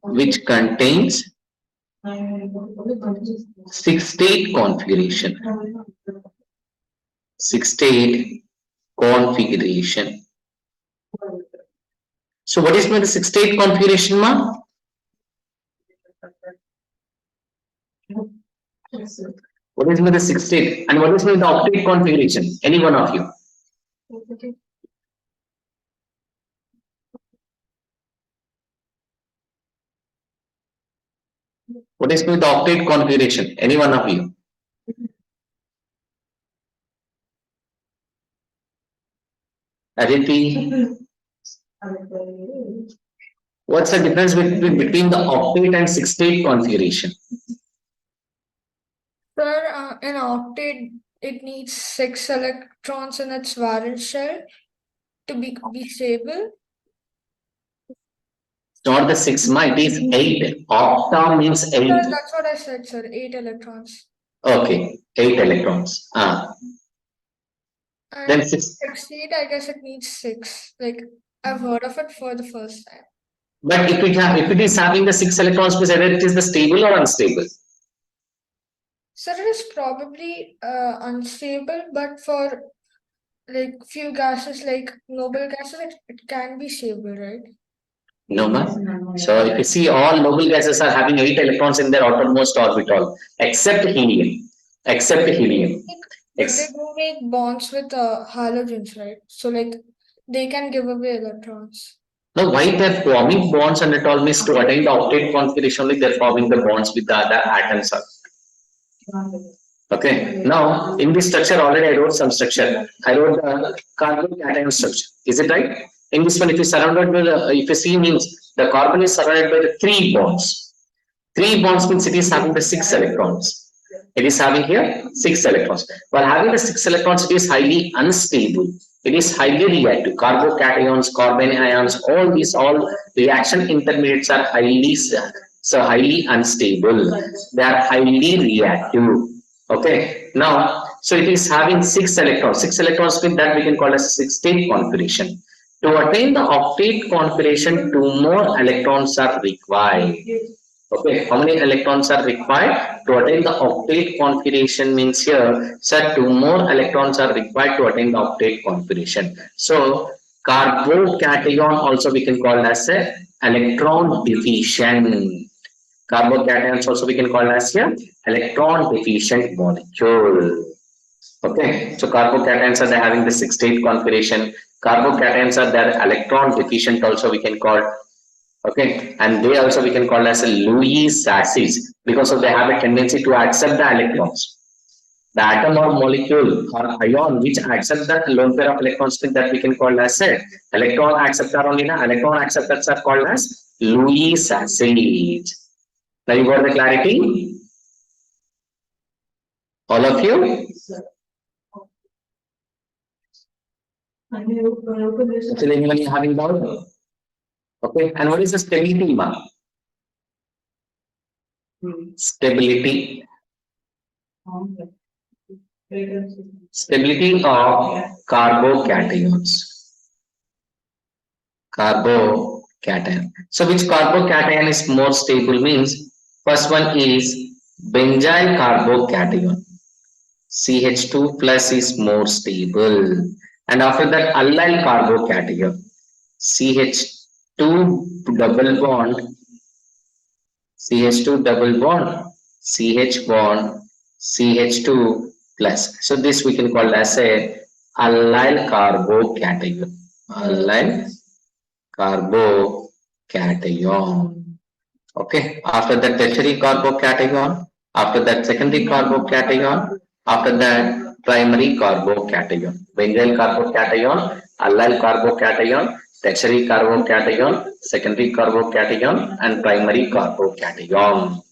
which contains 6 state configuration. 6 state configuration. So what is the 6 state configuration, ma? What is the 6 state and what is the octet configuration? Any one of you? What is the octet configuration? Any one of you? Aditi? What's the difference between the octet and 6 state configuration? in octet, it needs 6 electrons in its valence shell to be stable. Not the 6, it is 8. Octa means 8. That's what I said, sir. 8 electrons. Okay, 8 electrons. Then And 6. state, I guess it needs 6. Like I've heard of it for the first time. But if it is having the 6 electrons, whether it is the stable or unstable? So it is probably unstable, but for like few gases like noble gases, it can be stable, right? No, ma'am. So if you see, all noble gases are having 8 electrons in their outermost orbital, except helium. Except helium. But they do make bonds with halogens, right? So like they can give away electrons. Now, why they're forming bonds and it all means to attain the octet configuration only they're forming the bonds with the other atoms. Okay. Now, in this structure already I wrote some structure. I wrote the carbon cation structure. Is it right? In this one, if you surrounded with, if you see means the carbon is surrounded by the 3 bonds. 3 bonds means it is having the 6 electrons. It is having here 6 electrons. While having the 6 electrons, it is highly unstable. It is highly reactive. Carbocations, carbon ions, all reaction intermediates are highly unstable. They are highly reactive. Okay. Now, so it is having 6 electrons. 6 electrons means that we can call as 6-state configuration. To attain the octet configuration, 2 more electrons are required. Okay, how many electrons are required to attain the octet configuration means here, sir, 2 more electrons are required to attain the octet configuration. So, carbocation also we can call as a electron deficient. Carbocations also we can call as a electron deficient molecule. Okay, so carbocations are having the 6-state configuration. Carbocations are their electron deficient also we can call. Okay, and they also we can call as a Lewis acids because of they have a tendency to accept the electrons. The atom or molecule or ion which accept the lone pair of electrons that we can call as a electron acceptor only. Electron acceptors are called as Lewis acids. Now you got the clarity? All of you? Still anyone having doubt? Okay, and what is the stability, ma? Stability. Stability of carbocations. Carbocation. So which carbocation is more stable means first one is benzyl carbocation. CH2 plus is more stable. And after that allyl carbocation. CH2 double bond. CH2 double bond. CH bond. CH2 plus. So this we can call as a allyl carbocation. Allyl carbocation. Okay. After that tertiary carbocation. After that secondary carbocation. After that primary carbocation. Benzyl carbocation, allyl carbocation, tertiary carbocation, secondary carbocation, and primary carbocation.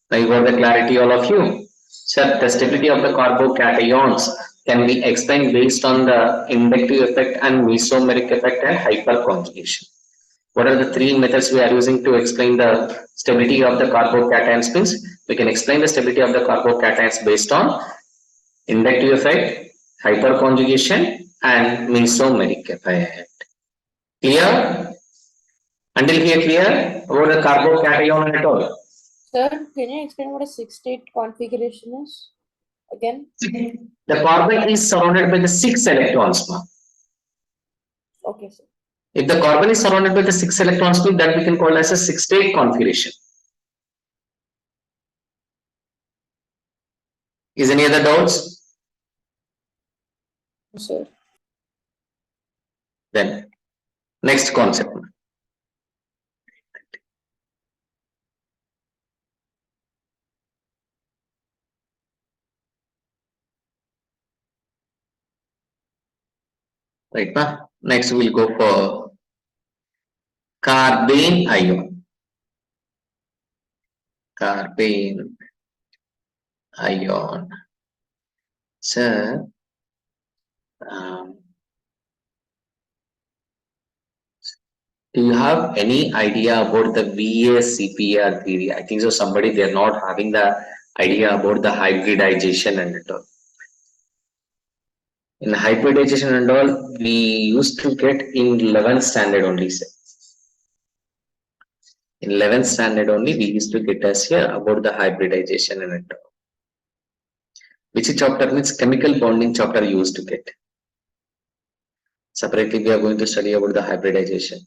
Now you got the clarity, all of you. Sir, the stability of the carbocations can be explained based on the inductive effect and mesomeric effect and hyperconjugation. What are the 3 methods we are using to explain the stability of the carbocations means? We can explain the stability of the carbocations based on inductive effect, hyperconjugation, and mesomeric effect. Clear? Until here clear about the carbocation at all? Sir, can you explain what a 6-state configuration is again? The carbon is surrounded by the 6 electrons. Okay, sir. If the carbon is surrounded by the 6 electrons, that we can call as a 6-state configuration. Is any other doubts? Sir. Then, next concept. Right, now next we'll go for carbene ion. Carbene ion. So, um, do you have any idea about the VACPR theory? I think so. Somebody they're not having the idea about the hybridization and all. In hybridization and all, we used to get in 11th standard only. Sir. In 11th standard only, we used to get us here about the hybridization and all. Which chapter means chemical bonding chapter you used to get. Separately, we are going to study about the hybridization.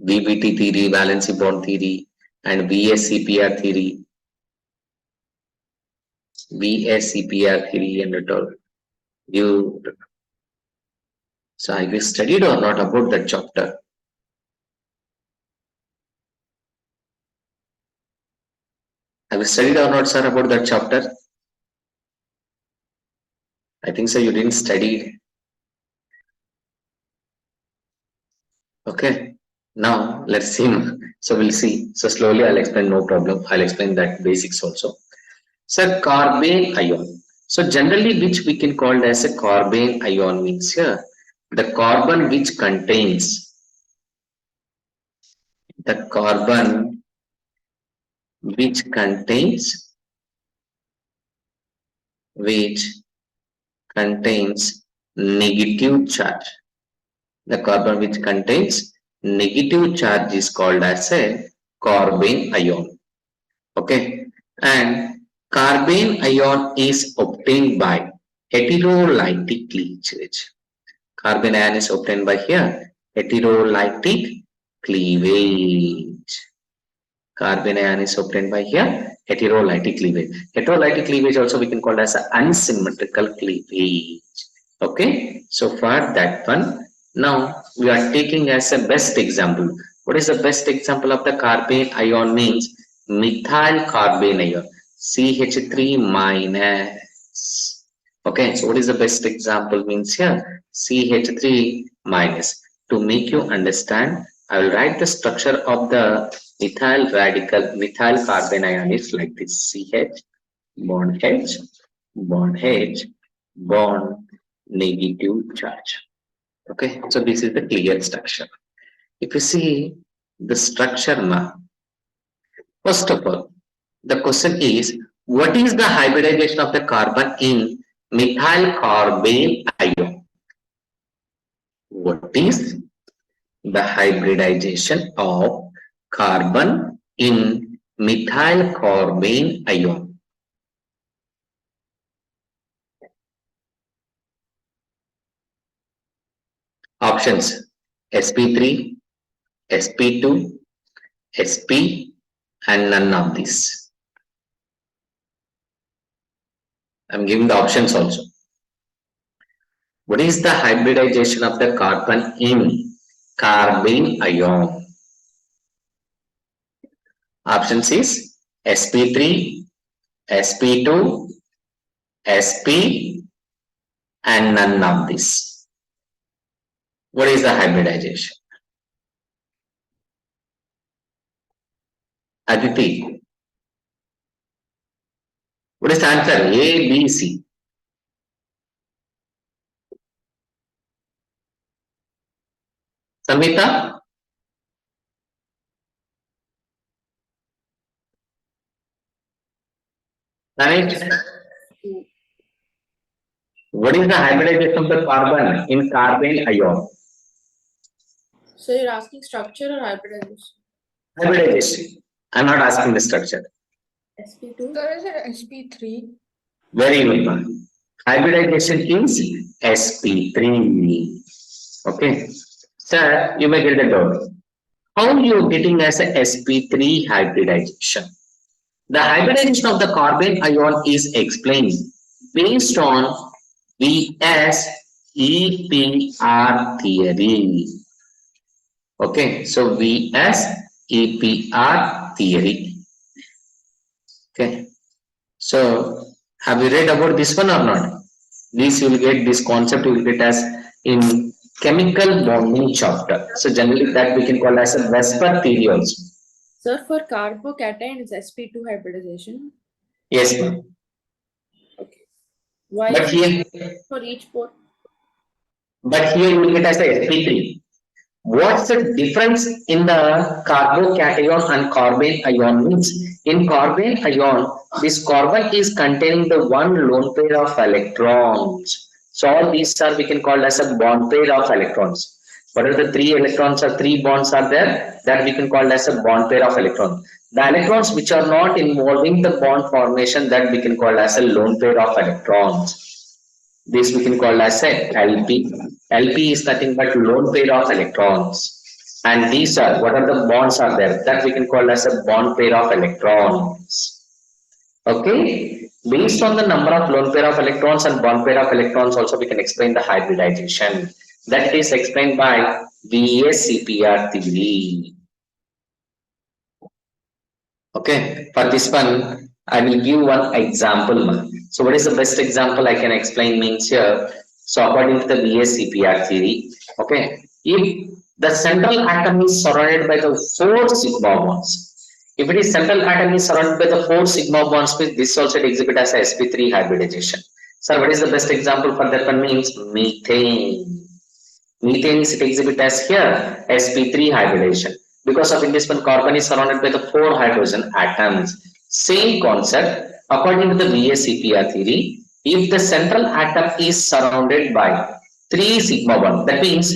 VBT theory, valency bond theory, and VSCPR theory. VSCPR theory and all. You so have you studied or not about that chapter? Have you studied or not, sir, about that chapter? I think so. You didn't study. Okay. Now let's see. So we'll see. So slowly I'll explain. No problem. I'll explain that basics also. So carbene ion. So generally, which we can call as a carbene ion means here the carbon which contains which contains negative charge. The carbon which contains negative charge is called as a carbene ion. Okay, and carbene ion is obtained by heterolytic cleavage. Carbene ion is obtained by here heterolytic cleavage. Carbene ion is obtained by here heterolytic cleavage. Heterolytic cleavage also we can call as unsymmetrical cleavage. Okay, so for that one, now we are taking as a best example. What is the best example of the carbene ion means? Methyl carbene ion, CH3 minus. Okay, so what is the best example means here? CH3 minus. To make you understand, I will write the structure of the methyl carbene ion is like this: CH bond H bond H bond negative charge. Okay, so this is the clear structure. If you see the structure now, first of all, the question is what is the hybridization of the carbon in methyl carbene ion? What is the hybridization of carbon in methyl carbene ion? Options: sp3, sp2, sp, and none of these. I'm giving the options also. What is the hybridization of the carbon in carbene ion? Options is sp3, sp2, sp, and none of this. What is the hybridization? Aditi, what is the answer? A, B, C. Samhita? Right? What is the hybridization of the carbon in carbene ion? So you're asking structure or hybridization? Hybridization. I'm not asking the structure. SP2? There is an SP3. Very good one. Hybridization is sp3. Okay. Sir, you may get the doubt. How you getting as a sp3 hybridization? The hybridization of the carbon ion is explained based on VSEPR theory. Okay, so VSEPR theory. Okay, so have you read about this one or not? This you will get this concept you will get as in chemical bonding chapter. So generally that we can call as a Vesper theory also. Sir, for carbocation is sp2 hybridization. Yes, ma'am. Okay. Why But is here, it for each port? you will get as a sp3. What's the difference in the carbocation and carbon ion means? In carbon ion, this carbon is containing the one lone pair of electrons. So all these are we can call as a bond pair of electrons. What are the three electrons or three bonds are there? That we can call as a bond pair of electrons. The electrons which are not involving the bond formation, that we can call as a lone pair of electrons. This we can call as a LP. LP is nothing but lone pair of electrons. And these are what are the bonds are there that we can call as a bond pair of electrons. Okay. Based on the number of lone pair of electrons and bond pair of electrons, also we can explain the hybridization. That is explained by VSCPR theory. Okay, for this one, I will give one example. So, what is the best example I can explain means here? So, according to the VSCPR theory, okay, if the central atom is surrounded by the four sigma bonds, if it is central atom is surrounded by the four sigma bonds, means this also exhibit as a sp3 hybridization. So, what is the best example for that one means methane. Methane is exhibit as here sp3 hybridization. Because of in this one carbon is surrounded by the four hydrogen atoms. Same concept according to the VSCPR theory. If the central atom is surrounded by three sigma bond, that means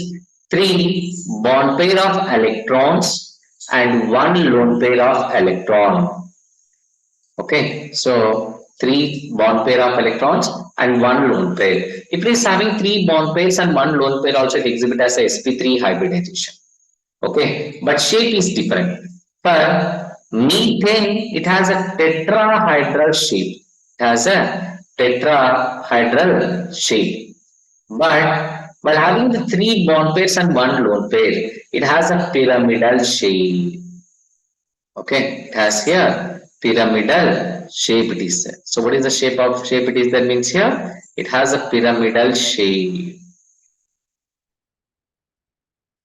three bond pair of electrons and one lone pair of electron. Okay, so three bond pair of electrons and one lone pair. If it is having three bond pairs and one lone pair, also it exhibit as a sp3 hybridization. Okay, but shape is different. For methane, it has a tetrahedral shape. It has a tetrahedral shape. But while having the three bond pairs and one lone pair, it has a pyramidal shape. Okay, it has here pyramidal shape it is there. So what is the shape it is that means here? It has a pyramidal shape.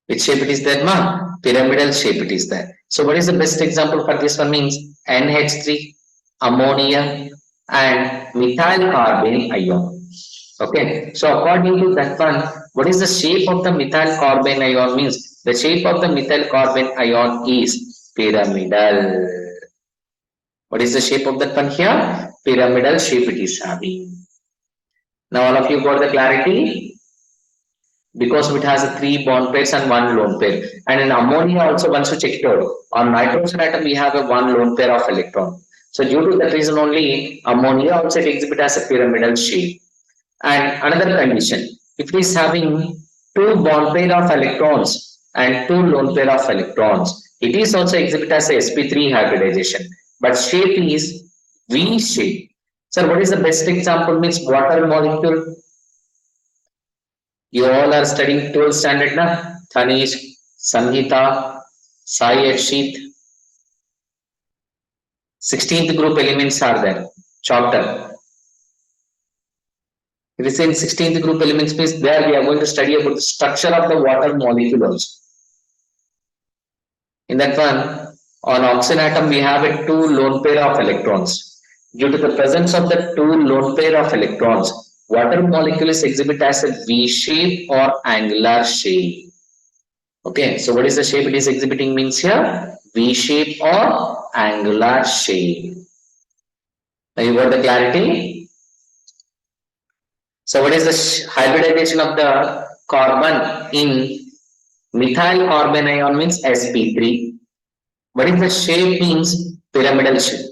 Which shape it is there, ma? Pyramidal shape it is there. So what is the best example for this one means NH3, ammonia and methyl carbene ion. Okay, so according to that one, what is the shape of the methyl carbene ion means? The shape of the methyl carbene ion is pyramidal. What is the shape of that one here? Pyramidal shape it is having. Now all of you got the clarity? Because it has a three bond pairs and one lone pair. And in ammonia also once you check it out, on nitrogen atom we have a one lone pair of electron. So due to that reason only, ammonia also exhibit as a pyramidal shape. And another condition, if it is having two bond pair of electrons and two lone pair of electrons, it is also exhibit as a sp3 hybridization. But shape is V shape. Sir, what is the best example means water molecule? You all are studying 12th standard na? Tanish, Sangeeta, Sai Akshit. 16th group elements are there. Chapter. It is in 16th group elements means there we are going to study about the structure of the water molecule also. In that one, on oxygen atom we have a two lone pair of electrons. Due to the presence of the two lone pair of electrons, water molecules exhibit as a V shape or angular shape. Okay, so what is the shape it is exhibiting means here? V shape or angular shape. Now you got the clarity? So what is the hybridization of the carbon in methyl carbon ion means sp3. What is the shape means pyramidal shape.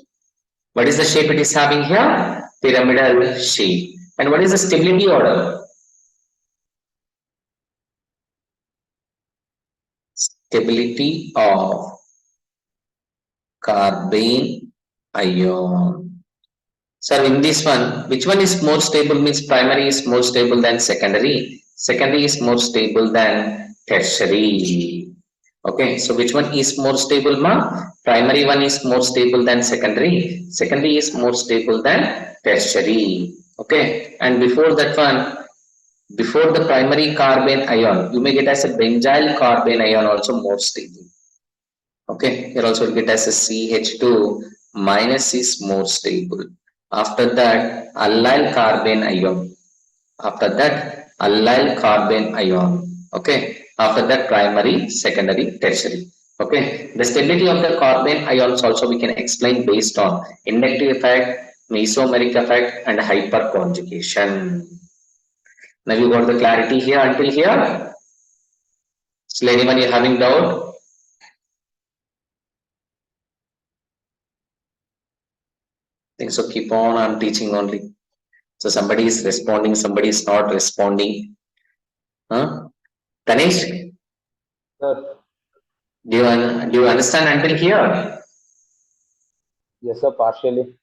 What is the shape it is having here? Pyramidal shape. And what is the stability order? Stability of carbene ion. So in this one, which one is more stable means primary is more stable than secondary. Secondary is more stable than tertiary. Okay, so which one is more stable, ma? Primary one is more stable than secondary. Secondary is more stable than tertiary. Okay, and before that one, before the primary carbene ion, you may get as a benzyl carbene ion also more stable. Okay, here also we'll get as a CH2 minus is more stable. After that, allyl carbene ion. After that, allyl carbene ion. Okay. After that, primary, secondary, tertiary. Okay. The stability of the carbene ions also we can explain based on inductive effect, mesomeric effect, and hyperconjugation. Now you got the clarity here until here. Still anyone you having doubt? Think so. Keep on. I'm teaching only. So somebody is responding, somebody is not responding. Huh? Tanesh, Sir, do you understand until here? yes, sir, partially.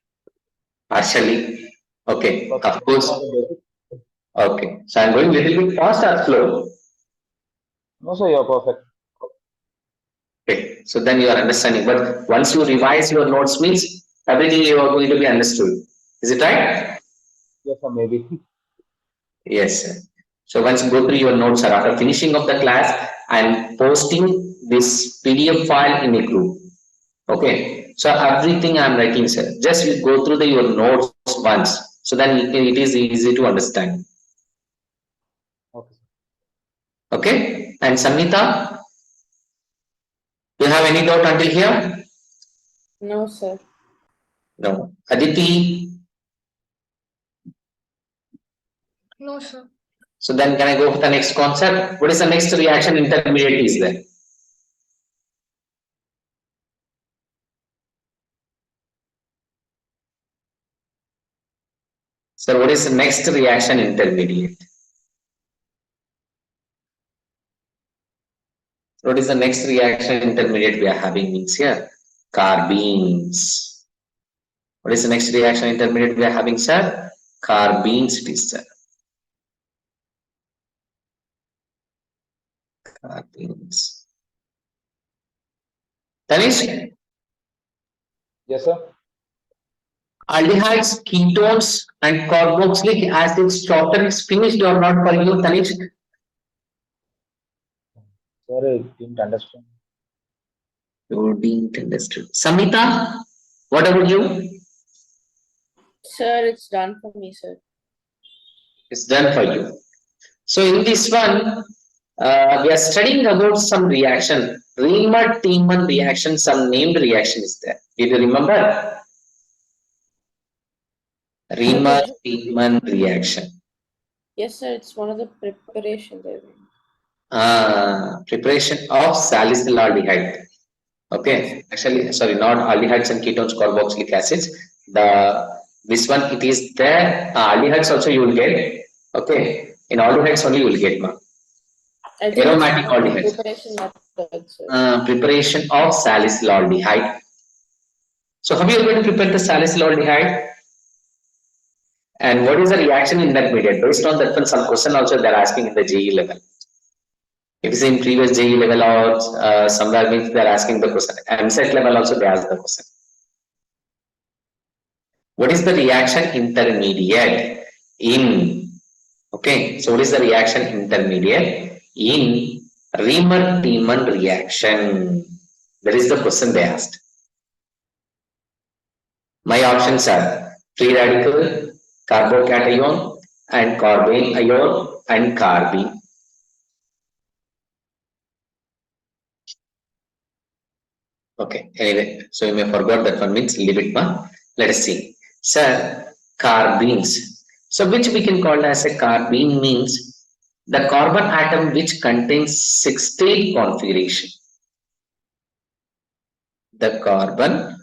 Partially. Okay, Because of these course. are the basic. Okay. So I'm going little bit fast or slow. No, sir, you're perfect. Okay. So then you are understanding. But once you revise your notes means everything you are going to be understood. Is it right? Yes, sir, maybe. Yes, sir. So once you go through your notes, sir, after finishing of the class, I'm posting this PDF file in a group. Okay. So everything I'm writing, sir, just you go through your notes once. So then it is easy to understand. Okay, sir. Okay. And Samhita, do you have any doubt until here? No, sir. No. Aditi, No, sir. so then can I go for the next concept? What is the next reaction intermediate is there? So what is the next reaction intermediate? What is the next reaction intermediate we are having means here? Carbenes. What is the next reaction intermediate we are having, sir? Carbenes it is, sir. Carbenes. Tanish, Yes, sir. aldehydes, ketones, and carboxylic acids chapter is finished or not for you, Tanish? Sorry, didn't understand. You didn't understand. Samhita, what about you? Sir, it's done for me, sir. It's done for you. So in this one, we are studying about some reaction. Riemann-Tiemann reaction, some named reaction is there. Did you remember? Riemann-Tiemann reaction. Yes, sir, it's one of the preparations, I think. Preparation of salicylaldehyde. Okay, actually, sorry, not aldehydes and ketones, carboxylic acids. This one it is there. Aldehydes also you will get. Okay, in aldehydes only you will get. I think it's Aromatic one of the aldehydes. preparation methods, sir. Preparation of salicylaldehyde. So how are you going to prepare the salicylaldehyde? And what is the reaction in that medium? Based on that one, some question also they are asking in the JEE level. If it's in previous JEE level or somewhere means they are asking the question. MSET level also they ask the question. What is the reaction intermediate in? Okay, so what is the reaction intermediate in Riemann-Tiemann reaction? That is the question they asked. My options are free radical, carbocation, and carbene ion, and carbene. Okay, anyway, so you may forgot that one means leave it one. Let us see. Sir, carbenes. So which we can call as a carbene means the carbon atom which contains six-state configuration. The carbon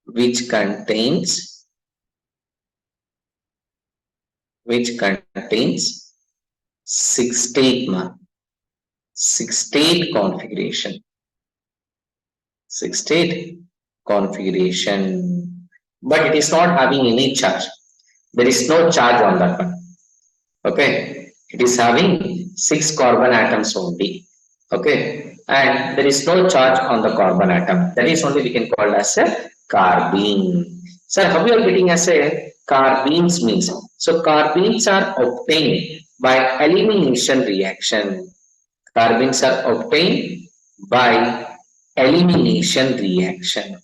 which contains six-state configuration. Six-state configuration. But it is not having any charge. There is no charge on that one. Okay. It is having six carbon atoms only. Okay. And there is no charge on the carbon atom. That is only we can call as a carbene. Sir, how we are getting as a carbenes means? So carbenes are obtained by elimination reaction. Carbons are obtained by elimination reaction.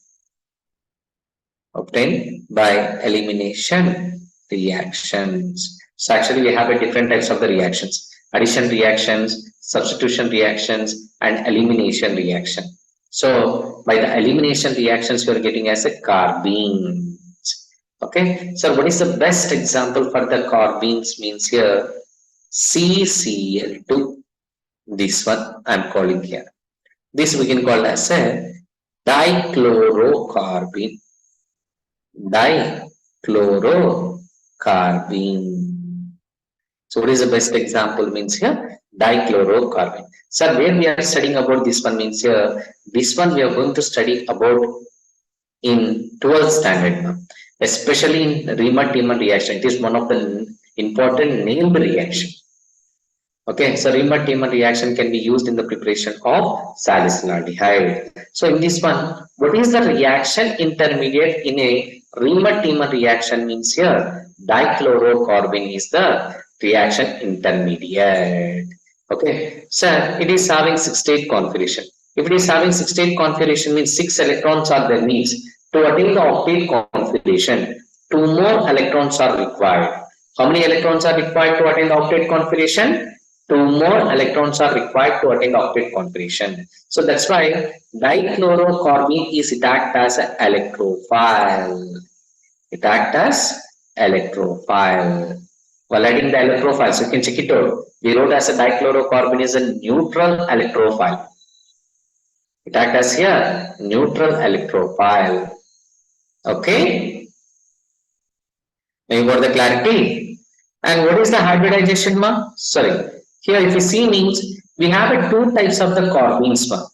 Obtained by elimination reactions. So actually we have a different types of the reactions. Addition reactions, substitution reactions, and elimination reaction. So by the elimination reactions, we are getting as a carbene. Okay, so what is the best example for the carbenes means here? CCl2. This one I'm calling here. This we can call as a dichlorocarbene. Dichlorocarbene. So what is the best example means here? Dichlorocarbene. So where we are studying about this one means here, this one we are going to study about in 12th standard now, especially in Riemann-Tiemann reaction. It is one of the important named reaction. Okay, so Riemann-Tiemann reaction can be used in the preparation of salicylaldehyde. So in this one, what is the reaction intermediate in a Riemann-Tiemann reaction means here? Dichlorocarbene is the reaction intermediate. Okay, so it is having 6-state configuration. If it is having 6-state configuration means 6 electrons are there needs. To attain the octet configuration, 2 more electrons are required. How many electrons are required to attain the octet configuration? 2 more electrons are required to attain the octet configuration. So that's why dichlorocarbene is it act as an electrophile. It act as electrophile. While adding the electrophiles, you can check it out. We wrote as a dichlorocarbene is a neutral electrophile. It act as here neutral electrophile. Okay. Now you got the clarity. And what is the hybridization, ma? Sorry. Here, if you see means we have a 2 types of the carbenes, ma.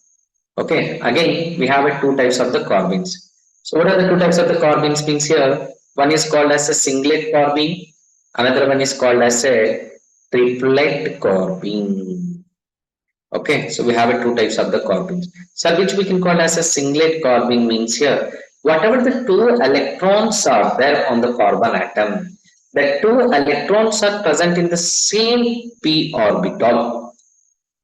Okay. Again, we have a 2 types of the carbenes. So what are the 2 types of the carbenes means here? One is called as a singlet carbene. Another one is called as a triplet carbene. Okay. So we have a 2 types of the carbenes. So which we can call as a singlet carbene means here. Whatever the 2 electrons are there on the carbon atom, the 2 electrons are present in the same p orbital.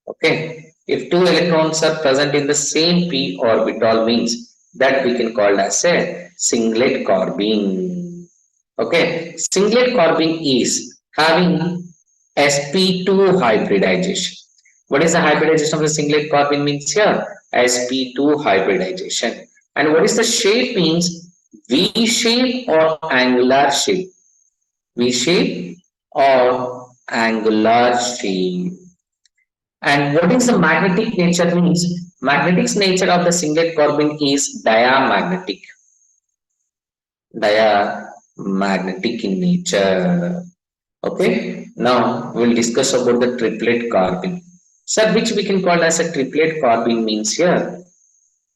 Okay, if 2 electrons are present in the same p orbital means that we can call as a singlet carbene. Okay, singlet carbene is having sp2 hybridization. What is the hybridization of the singlet carbene means here? sp2 hybridization. And what is the shape means? V shape or angular shape? V shape or angular shape. And what is the magnetic nature means? Magnetic nature of the singlet carbene is diamagnetic. Diamagnetic in nature. Okay. Now we will discuss about the triplet carbene. So which we can call as a triplet carbene means here.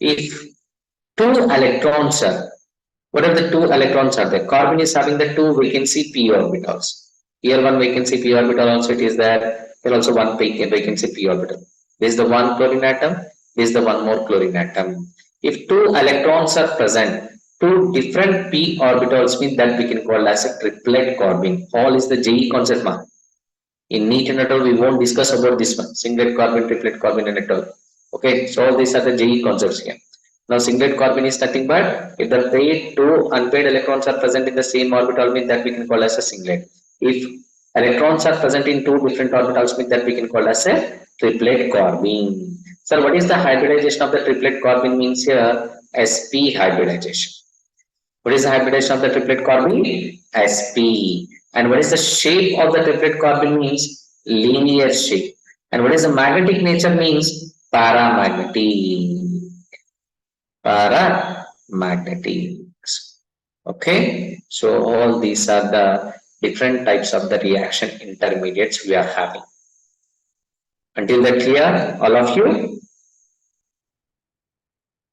If 2 electrons are, what are the 2 electrons are there? Carbon is having the 2 vacancy p orbitals. Here one vacancy p orbital also it is there. Here also one vacancy p orbital. This is the one chlorine atom. This is the one more chlorine atom. If 2 electrons are present, 2 different p orbitals mean that we can call as a triplet carbene. All is the JEE concept. In NEET and all, we won't discuss about this one. Singlet carbene, triplet carbene and all. Okay, so all these are the JEE concepts here. Now singlet carbene is nothing but if the paid 2 unpaired electrons are present in the same orbital mean that we can call as a singlet. If electrons are present in 2 different orbitals mean that we can call as a triplet carbene. So what is the hybridization of the triplet carbene means here? sp hybridization. What is the hybridization of the triplet carbene? sp. And what is the shape of the triplet carbene means? Linear shape. And what is the magnetic nature means? Paramagnetic. Paramagnetics. Okay, so all these are the different types of the reaction intermediates we are having. Until that clear, all of you?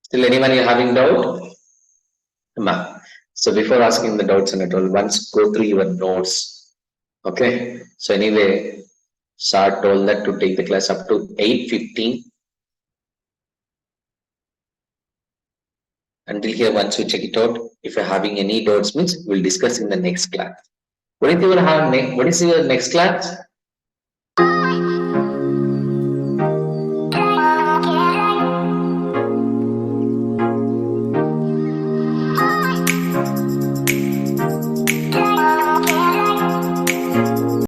Still anyone you having doubt? So before asking the doubts and all, once go through your notes. Okay, so anyway, Sir told that to take the class up to 8:15. Until here, once you check it out, if you're having any doubts, means we'll discuss in the next class. What is your next class?